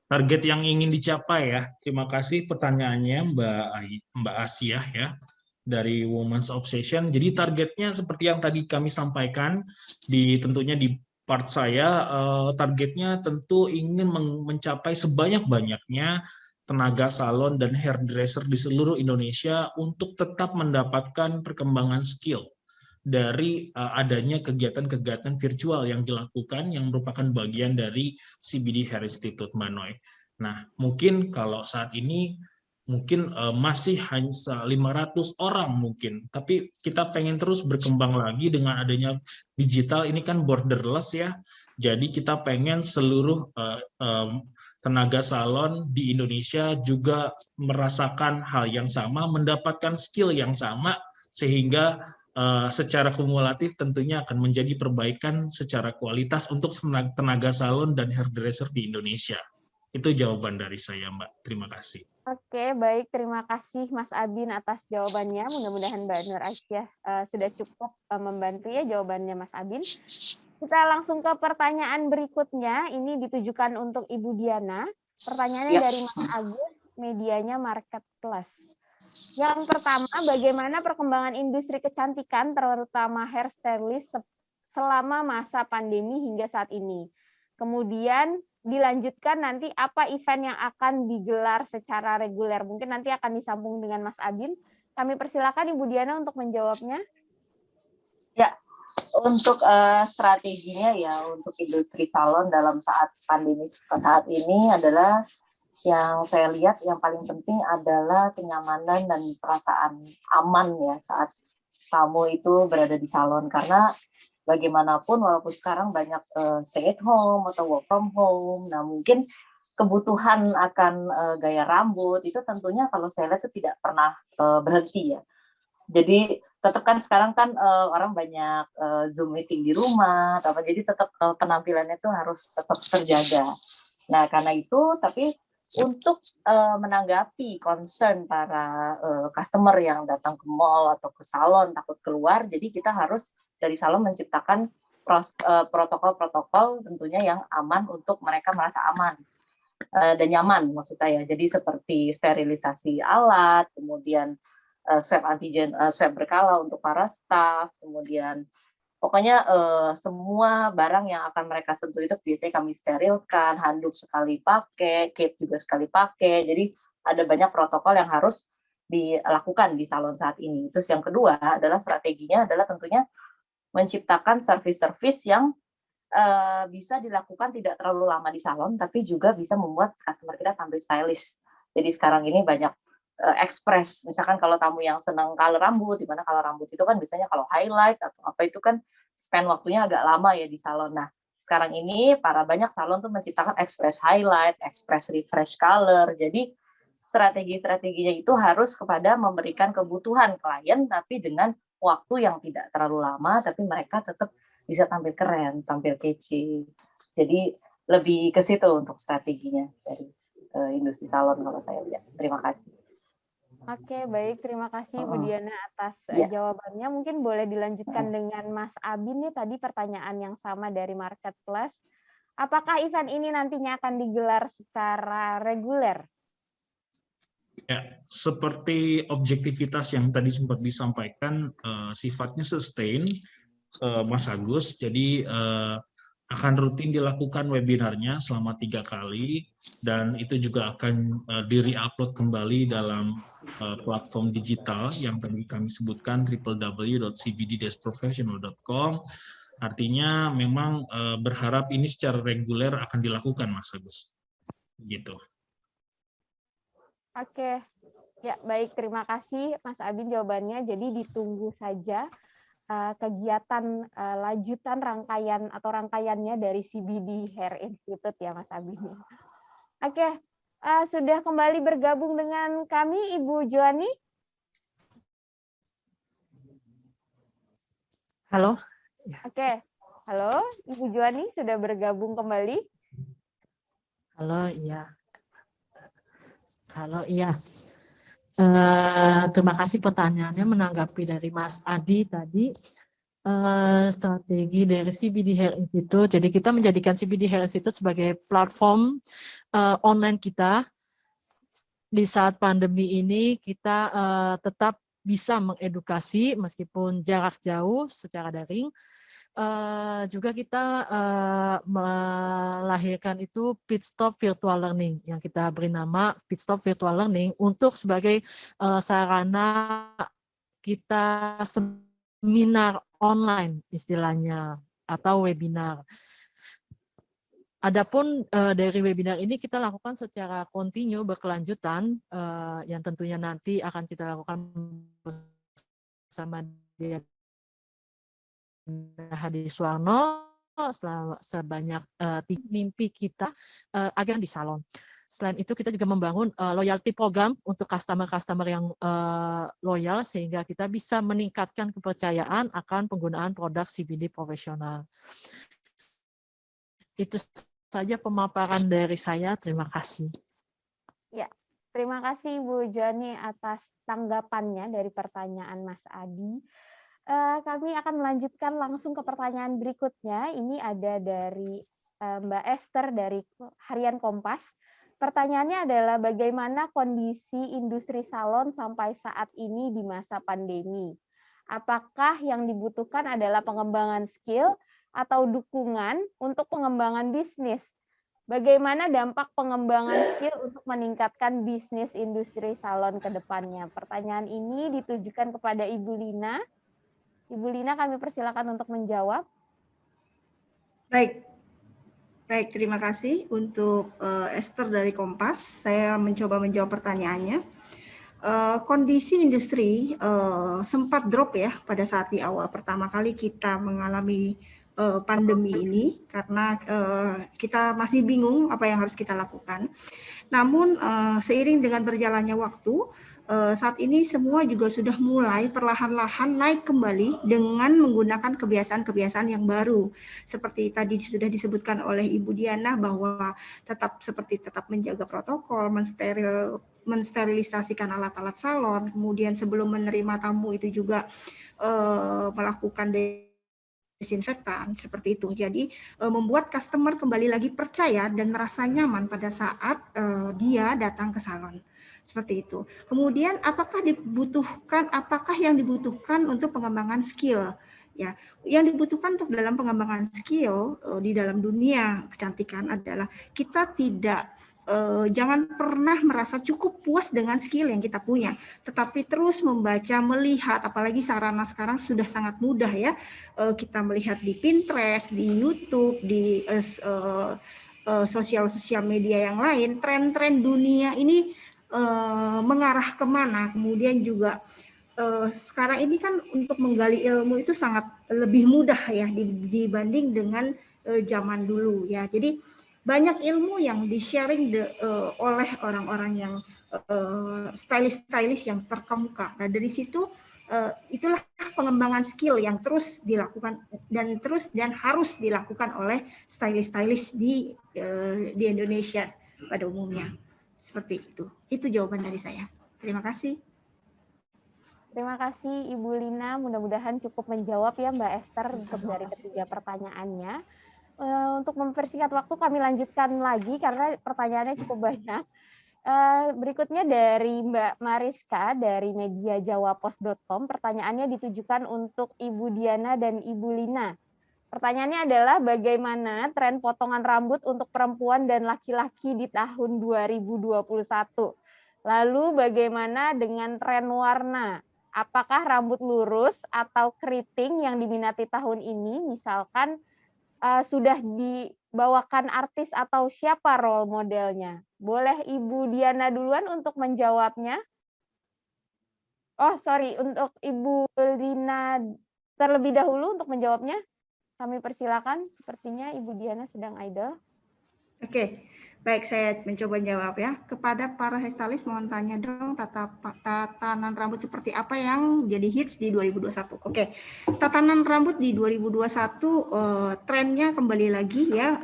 target yang ingin dicapai ya. Terima kasih pertanyaannya Mbak Asia ya, dari Women's Obsession. Jadi targetnya seperti yang tadi kami sampaikan tentunya di part saya, targetnya tentu ingin mencapai sebanyak-banyaknya tenaga salon dan hairdresser di seluruh Indonesia untuk tetap mendapatkan perkembangan skill dari adanya kegiatan-kegiatan virtual yang dilakukan yang merupakan bagian dari CBD Hair Institute Manoy. Nah, mungkin kalau saat ini mungkin masih hanya 500 orang mungkin, tapi kita pengen terus berkembang lagi dengan adanya digital, ini kan borderless ya, jadi kita pengen seluruh tenaga salon di Indonesia juga merasakan hal yang sama, mendapatkan skill yang sama, sehingga secara kumulatif tentunya akan menjadi perbaikan secara kualitas untuk tenaga salon dan hairdresser di Indonesia. Itu jawaban dari saya, Mbak. Terima kasih. Oke, baik. Terima kasih Mas Abin atas jawabannya. Mudah-mudahan Mbak Nur Asia sudah cukup membantu ya jawabannya Mas Abin. Kita langsung ke pertanyaan berikutnya. Ini ditujukan untuk Ibu Diana. Pertanyaannya dari Mas Agus, medianya Market Plus. Yang pertama, bagaimana perkembangan industri kecantikan, terutama hair stylist, selama masa pandemi hingga saat ini? Kemudian dilanjutkan nanti apa event yang akan digelar secara reguler. Mungkin nanti akan disambung dengan Mas Abin. Kami persilakan Ibu Diana untuk menjawabnya. Ya, untuk strateginya ya untuk industri salon dalam saat pandemi saat ini adalah yang saya lihat yang paling penting adalah kenyamanan dan perasaan aman ya saat kamu itu berada di salon, karena bagaimanapun walaupun sekarang banyak stay at home atau work from home, nah mungkin kebutuhan akan gaya rambut itu tentunya kalau saya lihat itu tidak pernah berhenti ya. Jadi tetap kan sekarang kan orang banyak Zoom meeting di rumah, jadi tetap penampilannya itu harus tetap terjaga. Nah karena itu, tapi untuk menanggapi concern para customer yang datang ke mall atau ke salon takut keluar, jadi kita harus dari salon menciptakan protokol-protokol tentunya yang aman untuk mereka merasa aman dan nyaman maksud saya. Jadi seperti sterilisasi alat, kemudian swab antigen, swab berkala untuk para staff, kemudian pokoknya semua barang yang akan mereka sentuh itu biasanya kami sterilkan, handuk sekali pakai, cape juga sekali pakai. Jadi ada banyak protokol yang harus dilakukan di salon saat ini. Terus yang kedua adalah strateginya adalah tentunya menciptakan service-service yang bisa dilakukan tidak terlalu lama di salon, tapi juga bisa membuat customer kita tampil stylish. Jadi sekarang ini banyak express, misalkan kalau tamu yang senang color rambut, di mana color rambut itu kan biasanya kalau highlight atau apa itu kan spend waktunya agak lama ya di salon. Nah, sekarang ini banyak salon tuh menciptakan express highlight, express refresh color. Jadi strategi-strateginya itu harus kepada memberikan kebutuhan klien, tapi dengan waktu yang tidak terlalu lama, tapi mereka tetap bisa tampil keren, tampil kece. Jadi lebih ke situ untuk strateginya dari industri salon kalau saya lihat. Terima kasih. Oke, baik. Terima kasih Bu Diana atas jawabannya. Mungkin boleh dilanjutkan dengan Mas Abin nih, tadi pertanyaan yang sama dari Marketplace. Apakah event ini nantinya akan digelar secara reguler? Ya, seperti objektivitas yang tadi sempat disampaikan, sifatnya sustain, Mas Agus. Jadi akan rutin dilakukan webinarnya selama 3 kali, dan itu juga akan di-re-upload kembali dalam platform digital yang tadi kami sebutkan, www.cbd-professional.com. Artinya memang berharap ini secara reguler akan dilakukan, Mas Agus. Gitu. Oke, ya baik, terima kasih Mas Abin jawabannya. Jadi ditunggu saja kegiatan lanjutan rangkaian atau rangkaiannya dari CBD Hair Institute ya Mas Abin. Oke, sudah kembali bergabung dengan kami Ibu Joani. Halo. Oke, halo Ibu Joani sudah bergabung kembali. Halo, iya. Halo, iya. Terima kasih pertanyaannya menanggapi dari Mas Adi tadi. Strategi dari CBD Hair Institute. Jadi kita menjadikan CBD Hair Institute sebagai platform online kita. Di saat pandemi ini kita tetap bisa mengedukasi meskipun jarak jauh secara daring. Juga kita melahirkan itu Pit Stop Virtual Learning yang kita beri nama Pit Stop Virtual Learning untuk sebagai sarana kita seminar online istilahnya atau webinar. Adapun dari webinar ini kita lakukan secara kontinu berkelanjutan yang tentunya nanti akan kita lakukan bersama dia Hadiswarno sebanyak mimpi kita agar di salon. Selain itu kita juga membangun loyalty program untuk customer-customer yang loyal sehingga kita bisa meningkatkan kepercayaan akan penggunaan produk CBD profesional. Itu saja pemaparan dari saya. Terima kasih. Ya, terima kasih Bu Joani atas tanggapannya dari pertanyaan Mas Adi. Kami akan melanjutkan langsung ke pertanyaan berikutnya. Ini ada dari Mbak Esther dari Harian Kompas. Pertanyaannya adalah bagaimana kondisi industri salon sampai saat ini di masa pandemi? Apakah yang dibutuhkan adalah pengembangan skill atau dukungan untuk pengembangan bisnis? Bagaimana dampak pengembangan skill untuk meningkatkan bisnis industri salon ke depannya? Pertanyaan ini ditujukan kepada Ibu Lina. Ibu Lina, kami persilakan untuk menjawab. Baik, terima kasih untuk Esther dari Kompas. Saya mencoba menjawab pertanyaannya. Kondisi industri sempat drop ya pada saat di awal pertama kali kita mengalami pandemi ini karena kita masih bingung apa yang harus kita lakukan. Namun seiring dengan berjalannya waktu, saat ini semua juga sudah mulai perlahan-lahan naik kembali dengan menggunakan kebiasaan-kebiasaan yang baru. Seperti tadi sudah disebutkan oleh Ibu Diana bahwa tetap menjaga protokol, mensterilisasikan alat-alat salon, kemudian sebelum menerima tamu itu juga melakukan desinfektan seperti itu. Jadi membuat customer kembali lagi percaya dan merasa nyaman pada saat dia datang ke salon. Seperti itu. Kemudian apakah yang dibutuhkan untuk pengembangan skill? Ya, yang dibutuhkan untuk dalam pengembangan skill di dalam dunia kecantikan adalah kita jangan pernah merasa cukup puas dengan skill yang kita punya, tetapi terus membaca, melihat, apalagi sarana sekarang sudah sangat mudah ya, kita melihat di Pinterest, di YouTube, di sosial media yang lain, tren-tren dunia ini mengarah kemana, kemudian juga sekarang ini kan untuk menggali ilmu itu sangat lebih mudah ya dibanding dengan zaman dulu ya, jadi banyak ilmu yang di-sharing oleh orang-orang yang stylish yang terkemuka. Nah dari situ itulah pengembangan skill yang terus dilakukan dan harus dilakukan oleh stylish di Indonesia pada umumnya. Seperti itu. Itu jawaban dari saya. Terima kasih. Terima kasih Ibu Lina, mudah-mudahan cukup menjawab ya Mbak Esther untuk dari ketiga pertanyaannya. Untuk mempersingkat waktu kami lanjutkan lagi karena pertanyaannya cukup banyak. Berikutnya dari Mbak Mariska dari media jawapos.com, pertanyaannya ditujukan untuk Ibu Diana dan Ibu Lina. Pertanyaannya adalah bagaimana tren potongan rambut untuk perempuan dan laki-laki di tahun 2021? Lalu bagaimana dengan tren warna? Apakah rambut lurus atau keriting yang diminati tahun ini? Misalkan sudah dibawakan artis atau siapa role modelnya? Boleh Ibu Diana duluan untuk menjawabnya? Oh, sorry, untuk Ibu Lina terlebih dahulu untuk menjawabnya. Kami persilakan, sepertinya Ibu Diana sedang idle. Oke, baik, saya mencoba jawab ya. Kepada para hairstylist mohon tanya dong tatanan rambut seperti apa yang jadi hits di 2021. Oke, tatanan rambut di 2021 trennya kembali lagi ya,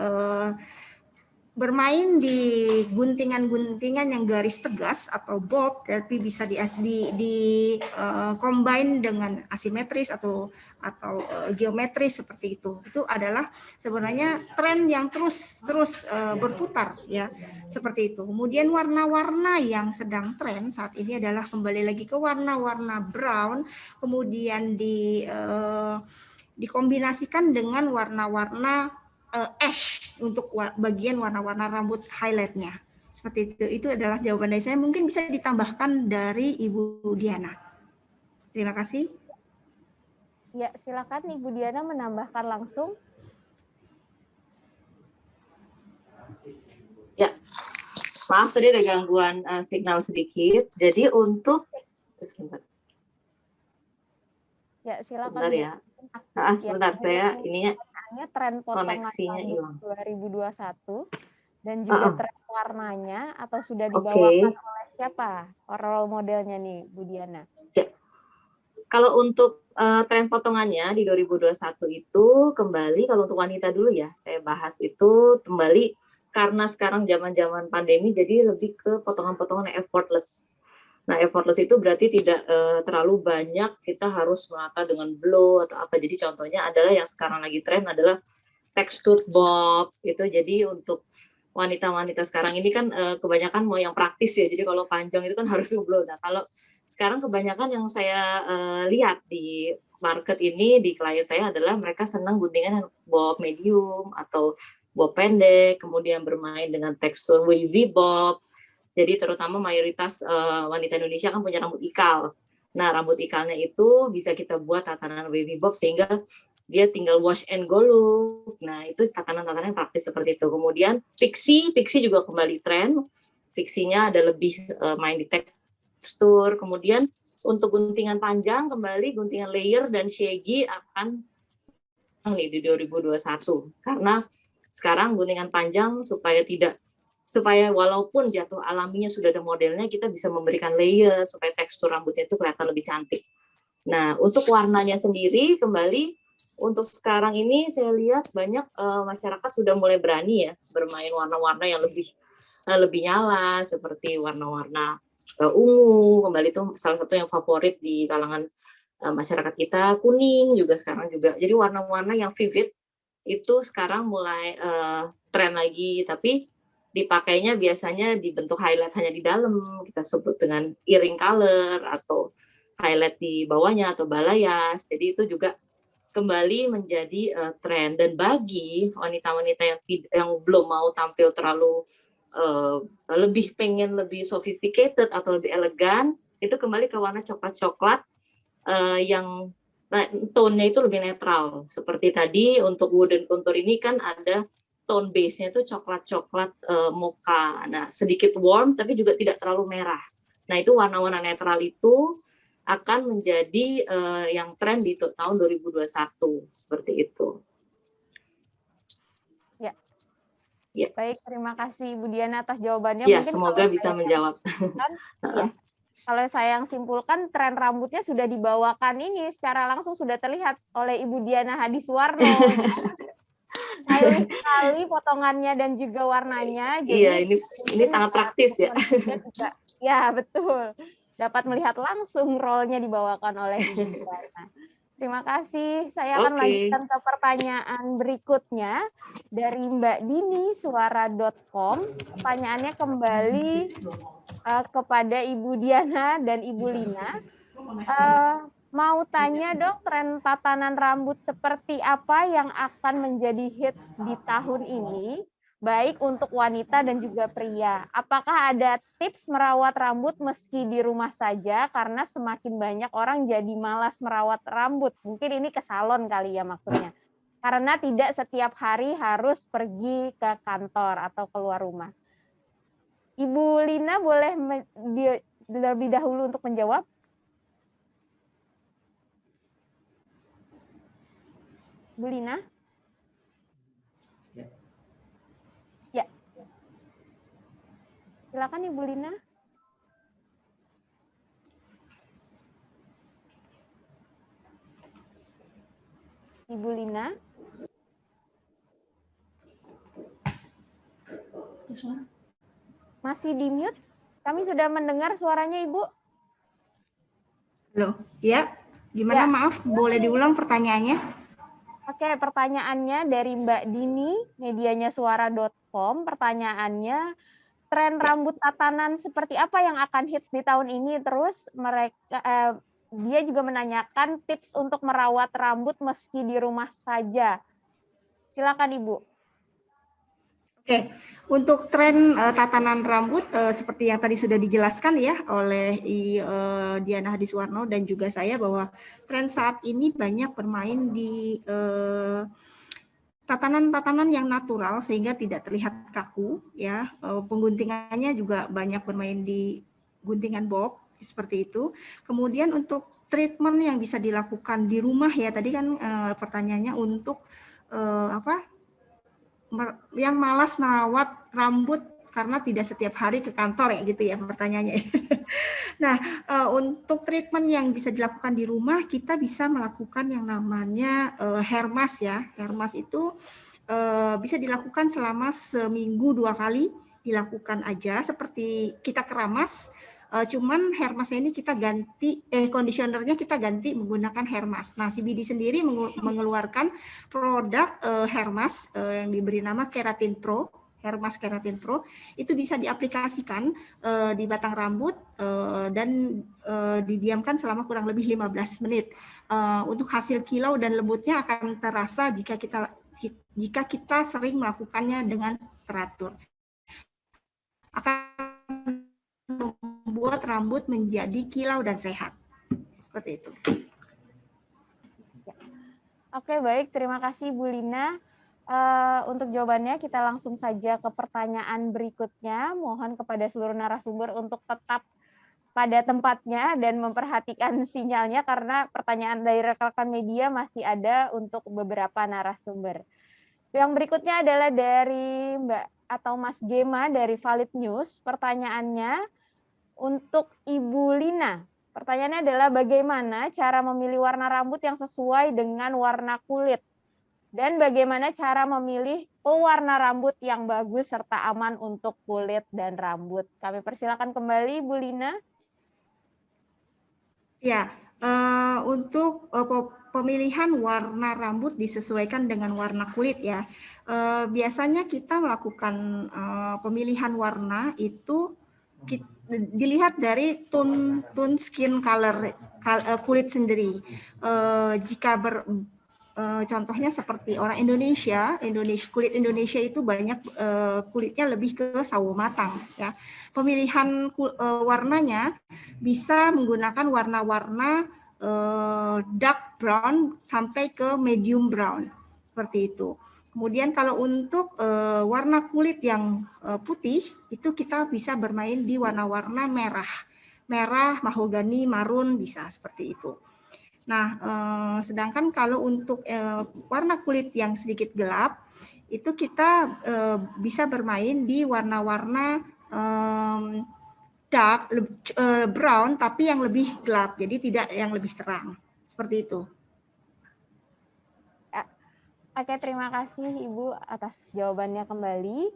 bermain di guntingan-guntingan yang garis tegas atau bold, tapi bisa combine dengan asimetris atau geometris seperti itu. Itu adalah sebenarnya tren yang terus berputar ya, seperti itu. Kemudian warna-warna yang sedang tren saat ini adalah kembali lagi ke warna-warna brown, kemudian dikombinasikan dengan warna-warna ash untuk bagian warna-warna rambut highlightnya. Seperti itu adalah jawaban dari saya. Mungkin bisa ditambahkan dari Ibu Diana. Terima kasih. Ya, silakan Ibu Diana menambahkan langsung. Ya, maaf tadi ada gangguan signal sedikit. Jadi untuk ya silakan. Sebentar ya. Sebentar saya ininya tren potongan koneksinya 2021 dan juga tren warnanya atau sudah dibawakan oleh siapa role modelnya nih Bu Diana? Ya. Kalau untuk tren potongannya di 2021 itu kembali, kalau untuk wanita dulu ya saya bahas itu kembali karena sekarang zaman-zaman pandemi jadi lebih ke potongan-potongan effortless. Nah, effortless itu berarti tidak terlalu banyak kita harus menata dengan blow atau apa. Jadi contohnya adalah yang sekarang lagi tren adalah textured bob itu. Jadi untuk wanita-wanita sekarang ini kan kebanyakan mau yang praktis ya. Jadi kalau panjang itu kan harus blow. Nah, kalau sekarang kebanyakan yang saya lihat di market ini di klien saya adalah mereka senang guntingan bob medium atau bob pendek, kemudian bermain dengan tekstur wavy bob. Jadi terutama mayoritas wanita Indonesia kan punya rambut ikal. Nah, rambut ikalnya itu bisa kita buat tatanan wavy bob sehingga dia tinggal wash and go look. Nah, itu tatanan-tatanan yang praktis seperti itu. Kemudian pixie juga kembali tren. Pixie-nya ada lebih main di tekstur. Kemudian untuk guntingan panjang kembali guntingan layer dan shaggy akan nih di 2021 karena sekarang guntingan panjang supaya walaupun jatuh alaminya sudah ada modelnya, kita bisa memberikan layer supaya tekstur rambutnya itu kelihatan lebih cantik. Nah, untuk warnanya sendiri kembali untuk sekarang ini saya lihat banyak masyarakat sudah mulai berani ya bermain warna-warna yang lebih nyala seperti warna-warna ungu, kembali itu salah satu yang favorit di kalangan masyarakat kita. Kuning juga sekarang juga. Jadi warna-warna yang vivid itu sekarang mulai tren lagi, tapi dipakainya biasanya dibentuk highlight hanya di dalam, kita sebut dengan earring color atau highlight di bawahnya atau balayas. Jadi itu juga kembali menjadi tren. Dan bagi wanita-wanita yang belum mau tampil terlalu lebih sophisticated atau lebih elegan, itu kembali ke warna coklat-coklat yang tone-nya itu lebih netral. Seperti tadi untuk wooden contour ini kan ada tone base-nya itu coklat-coklat mocha. Nah, sedikit warm tapi juga tidak terlalu merah. Nah, itu warna-warna netral itu akan menjadi yang tren di tahun 2021 seperti itu. Ya. Ya. Baik, terima kasih Ibu Diana atas jawabannya. Ya, Mungkin semoga bisa menjawab. Ya. Kalau saya yang simpulkan, tren rambutnya sudah dibawakan ini secara langsung sudah terlihat oleh Ibu Diana Hadiswarno. Sekali potongannya dan juga warnanya. Jadi iya, ini sangat praktis ya. Juga, ya, betul. Dapat melihat langsung role-nya dibawakan oleh Ibu Diana. Terima kasih. Saya akan lanjutkan ke pertanyaan berikutnya dari Mbak Dini Suara.com. Pertanyaannya kembali kepada Ibu Diana dan Ibu Lina. Mau tanya dong, tren tatanan rambut seperti apa yang akan menjadi hits di tahun ini, baik untuk wanita dan juga pria. Apakah ada tips merawat rambut meski di rumah saja, karena semakin banyak orang jadi malas merawat rambut. Mungkin ini ke salon kali ya maksudnya. Karena tidak setiap hari harus pergi ke kantor atau keluar rumah. Ibu Lina boleh lebih dahulu untuk menjawab? Bu Lina? Ya. Silakan Ibu Lina. Ibu Lina? Masih di mute? Kami sudah mendengar suaranya Ibu. Halo, ya. Gimana, Ya. maaf, boleh diulang pertanyaannya? Oke, pertanyaannya dari Mbak Dini, medianya suara.com. Pertanyaannya, tren rambut tatanan seperti apa yang akan hits di tahun ini? Terus dia juga menanyakan tips untuk merawat rambut meski di rumah saja. Silakan Ibu. Oke, untuk tren tatanan rambut seperti yang tadi sudah dijelaskan ya oleh Diana Hadiswarno dan juga saya, bahwa tren saat ini banyak bermain di tatanan-tatanan yang natural sehingga tidak terlihat kaku ya. Pengguntingannya juga banyak bermain di guntingan bob seperti itu. Kemudian untuk treatment yang bisa dilakukan di rumah ya, tadi kan pertanyaannya untuk yang malas merawat rambut karena tidak setiap hari ke kantor ya gitu ya pertanyaannya. Nah, untuk treatment yang bisa dilakukan di rumah, kita bisa melakukan yang namanya hair mask ya. Hair mask itu bisa dilakukan selama seminggu 2 kali, dilakukan aja seperti kita keramas. Cuman hair mask ini kita ganti, conditionernya kita ganti menggunakan hair mask. Nah, CBD sendiri mengeluarkan produk hair mask yang diberi nama Keratin Pro, hair mask Keratin Pro. Itu bisa diaplikasikan di batang rambut dan didiamkan selama kurang lebih 15 menit. Untuk hasil kilau dan lembutnya akan terasa jika kita sering melakukannya dengan teratur. Akan membuat rambut menjadi kilau dan sehat. Seperti itu. Oke, baik. Terima kasih Bu Lina. Untuk jawabannya kita langsung saja ke pertanyaan berikutnya. Mohon kepada seluruh narasumber untuk tetap pada tempatnya dan memperhatikan sinyalnya karena pertanyaan dari rekan-rekan media masih ada untuk beberapa narasumber. Yang berikutnya adalah dari Mbak atau Mas Gema dari Valid News. Pertanyaannya untuk Ibu Lina. Pertanyaannya adalah bagaimana cara memilih warna rambut yang sesuai dengan warna kulit? Dan bagaimana cara memilih pewarna rambut yang bagus serta aman untuk kulit dan rambut? Kami persilakan kembali Bu Lina. Ya, untuk pemilihan warna rambut disesuaikan dengan warna kulit ya. Biasanya kita melakukan pemilihan warna itu dilihat dari tone skin color kulit sendiri. Jika contohnya seperti orang Indonesia, kulit Indonesia itu banyak kulitnya lebih ke sawo matang ya. Pemilihan warnanya bisa menggunakan warna-warna dark brown sampai ke medium brown seperti itu. Kemudian kalau untuk warna kulit yang putih itu kita bisa bermain di warna-warna merah, mahogani, marun bisa seperti itu. Nah, sedangkan kalau untuk warna kulit yang sedikit gelap itu kita bisa bermain di warna-warna dark brown tapi yang lebih gelap, jadi tidak yang lebih terang seperti itu. Oke, terima kasih Ibu atas jawabannya kembali.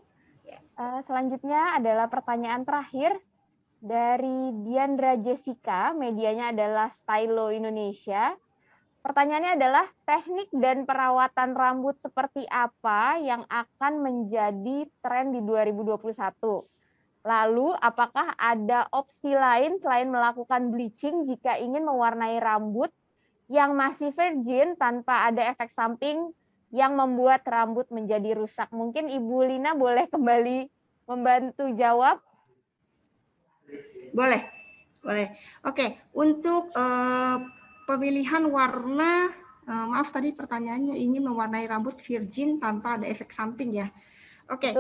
Selanjutnya adalah pertanyaan terakhir dari Diandra Jessica, medianya adalah Stylo Indonesia. Pertanyaannya adalah teknik dan perawatan rambut seperti apa yang akan menjadi tren di 2021? Lalu, apakah ada opsi lain selain melakukan bleaching jika ingin mewarnai rambut yang masih virgin tanpa ada efek samping yang membuat rambut menjadi rusak? Mungkin Ibu Lina boleh kembali membantu jawab. Boleh. Oke, untuk pemilihan warna, maaf tadi pertanyaannya ingin mewarnai rambut virgin tanpa ada efek samping ya. Oke,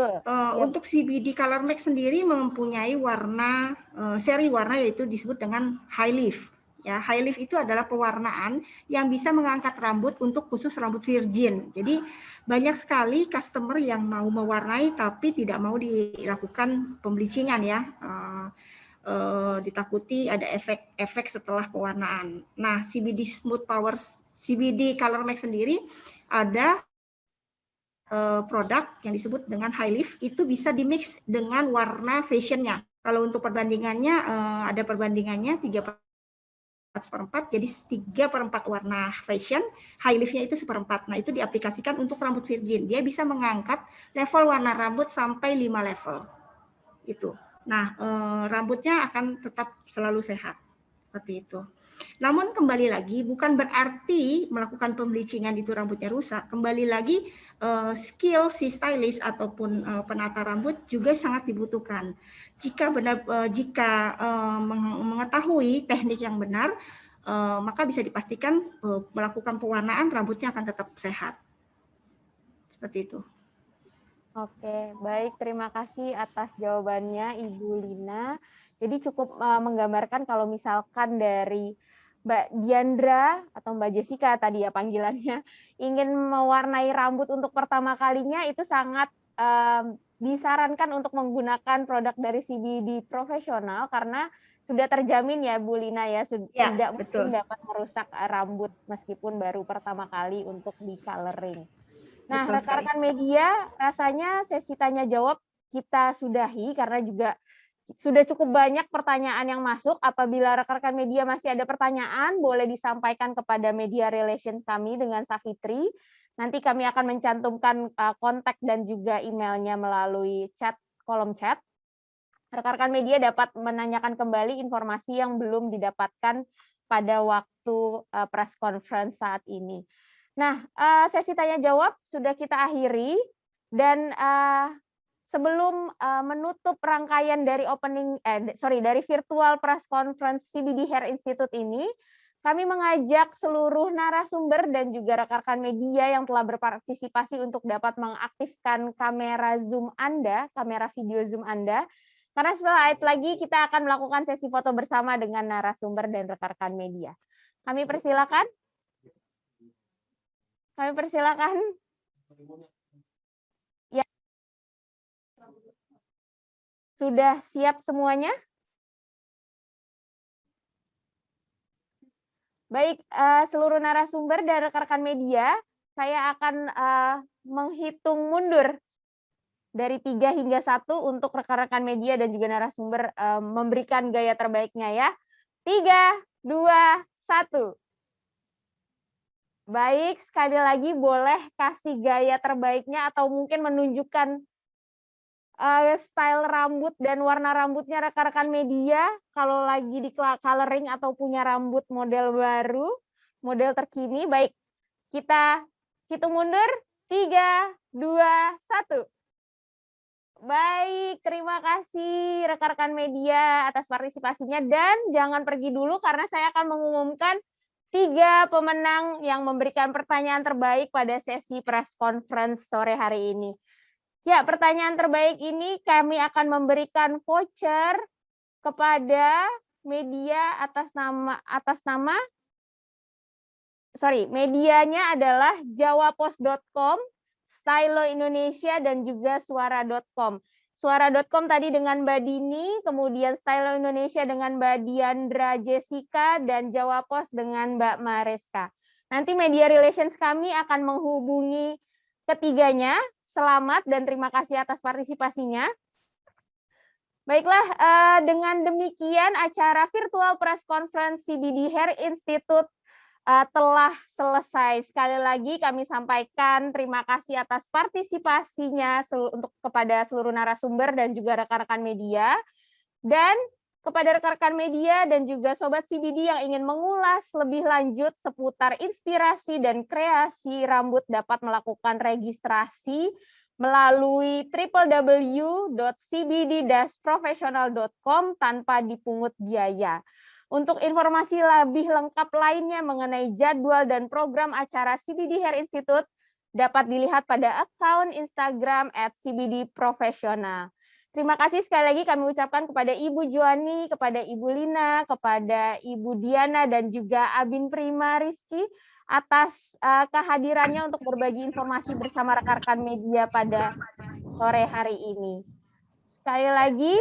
untuk CBD Color Max sendiri mempunyai warna seri warna yaitu disebut dengan high leaf. Ya, high leaf itu adalah pewarnaan yang bisa mengangkat rambut untuk khusus rambut virgin. Jadi banyak sekali customer yang mau mewarnai tapi tidak mau dilakukan pembleachingan ya. Ditakuti ada efek setelah pewarnaan. Nah, CBD Smooth Power CBD Color Max sendiri ada produk yang disebut dengan high leaf, itu bisa dimix dengan warna fashionnya. Kalau untuk perbandingannya ada perbandingannya 3/4, jadi 3/4 warna fashion, high leafnya itu 1/4. Nah, itu diaplikasikan untuk rambut virgin. Dia bisa mengangkat level warna rambut sampai 5 level. Itu. Nah, rambutnya akan tetap selalu sehat. Seperti itu. Namun kembali lagi bukan berarti melakukan pembleachingan itu rambutnya rusak. Kembali lagi skill si stylist ataupun penata rambut juga sangat dibutuhkan. Jika mengetahui teknik yang benar, maka bisa dipastikan melakukan pewarnaan rambutnya akan tetap sehat. Seperti itu. Oke, baik. Terima kasih atas jawabannya Ibu Lina. Jadi cukup menggambarkan kalau misalkan dari Mbak Diandra atau Mbak Jessica tadi ya panggilannya, ingin mewarnai rambut untuk pertama kalinya itu sangat disarankan untuk menggunakan produk dari CBD profesional karena sudah terjamin ya Bu Lina ya, tidak mungkin dapat merusak rambut meskipun baru pertama kali untuk di coloring. Nah, rekan-rekan media, rasanya sesi tanya jawab kita sudahi karena juga sudah cukup banyak pertanyaan yang masuk. Apabila rekan-rekan media masih ada pertanyaan, boleh disampaikan kepada media relations kami dengan Safitri. Nanti kami akan mencantumkan kontak dan juga emailnya melalui kolom chat. Rekan-rekan media dapat menanyakan kembali informasi yang belum didapatkan pada waktu press conference saat ini. Nah, sesi tanya jawab sudah kita akhiri dan sebelum menutup rangkaian dari dari virtual press conference CBD Hair Institute ini, kami mengajak seluruh narasumber dan juga rekan-rekan media yang telah berpartisipasi untuk dapat mengaktifkan kamera Zoom Anda, kamera video Zoom Anda. Karena setelah lagi kita akan melakukan sesi foto bersama dengan narasumber dan rekan-rekan media. Kami persilakan. Ya. Sudah siap semuanya? Baik, seluruh narasumber dan rekan-rekan media, saya akan menghitung mundur dari 3 hingga 1 untuk rekan-rekan media dan juga narasumber memberikan gaya terbaiknya ya. 3, 2, 1. Baik, sekali lagi boleh kasih gaya terbaiknya atau mungkin menunjukkan style rambut dan warna rambutnya rekan-rekan media kalau lagi di coloring atau punya rambut model baru, model terkini. Baik, kita hitung mundur. 3, 2, 1. Baik, terima kasih rekan-rekan media atas partisipasinya dan jangan pergi dulu karena saya akan mengumumkan 3 pemenang yang memberikan pertanyaan terbaik pada sesi press conference sore hari ini. Ya, pertanyaan terbaik ini kami akan memberikan voucher kepada media medianya adalah jawapos.com, Stylo Indonesia dan juga suara.com. Suara.com tadi dengan Mbak Dini, kemudian Stylo Indonesia dengan Mbak Diandra Jessica dan Jawapos dengan Mbak Mareska. Nanti media relations kami akan menghubungi ketiganya. Selamat dan terima kasih atas partisipasinya. Baiklah, dengan demikian acara virtual press conference CBD Hair Institute telah selesai. Sekali lagi kami sampaikan terima kasih atas partisipasinya untuk kepada seluruh narasumber dan juga rekan-rekan media. Dan kepada rekan-rekan media dan juga Sobat CBD yang ingin mengulas lebih lanjut seputar inspirasi dan kreasi rambut dapat melakukan registrasi melalui www.cbd-professional.com tanpa dipungut biaya. Untuk informasi lebih lengkap lainnya mengenai jadwal dan program acara CBD Hair Institute dapat dilihat pada akun Instagram @cbdprofessional. Terima kasih sekali lagi kami ucapkan kepada Ibu Joani, kepada Ibu Lina, kepada Ibu Diana, dan juga Abin Prima Rizky atas kehadirannya untuk berbagi informasi bersama rekan-rekan media pada sore hari ini. Sekali lagi,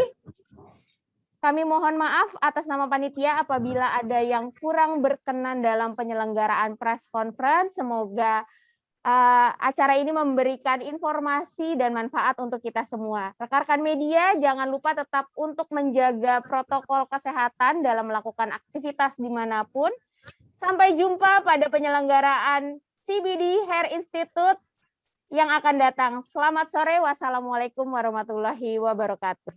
kami mohon maaf atas nama panitia apabila ada yang kurang berkenan dalam penyelenggaraan press conference. Semoga acara ini memberikan informasi dan manfaat untuk kita semua. Rekan-rekan media, jangan lupa tetap untuk menjaga protokol kesehatan dalam melakukan aktivitas dimanapun. Sampai jumpa pada penyelenggaraan CBD Hair Institute yang akan datang. Selamat sore. Wassalamualaikum warahmatullahi wabarakatuh.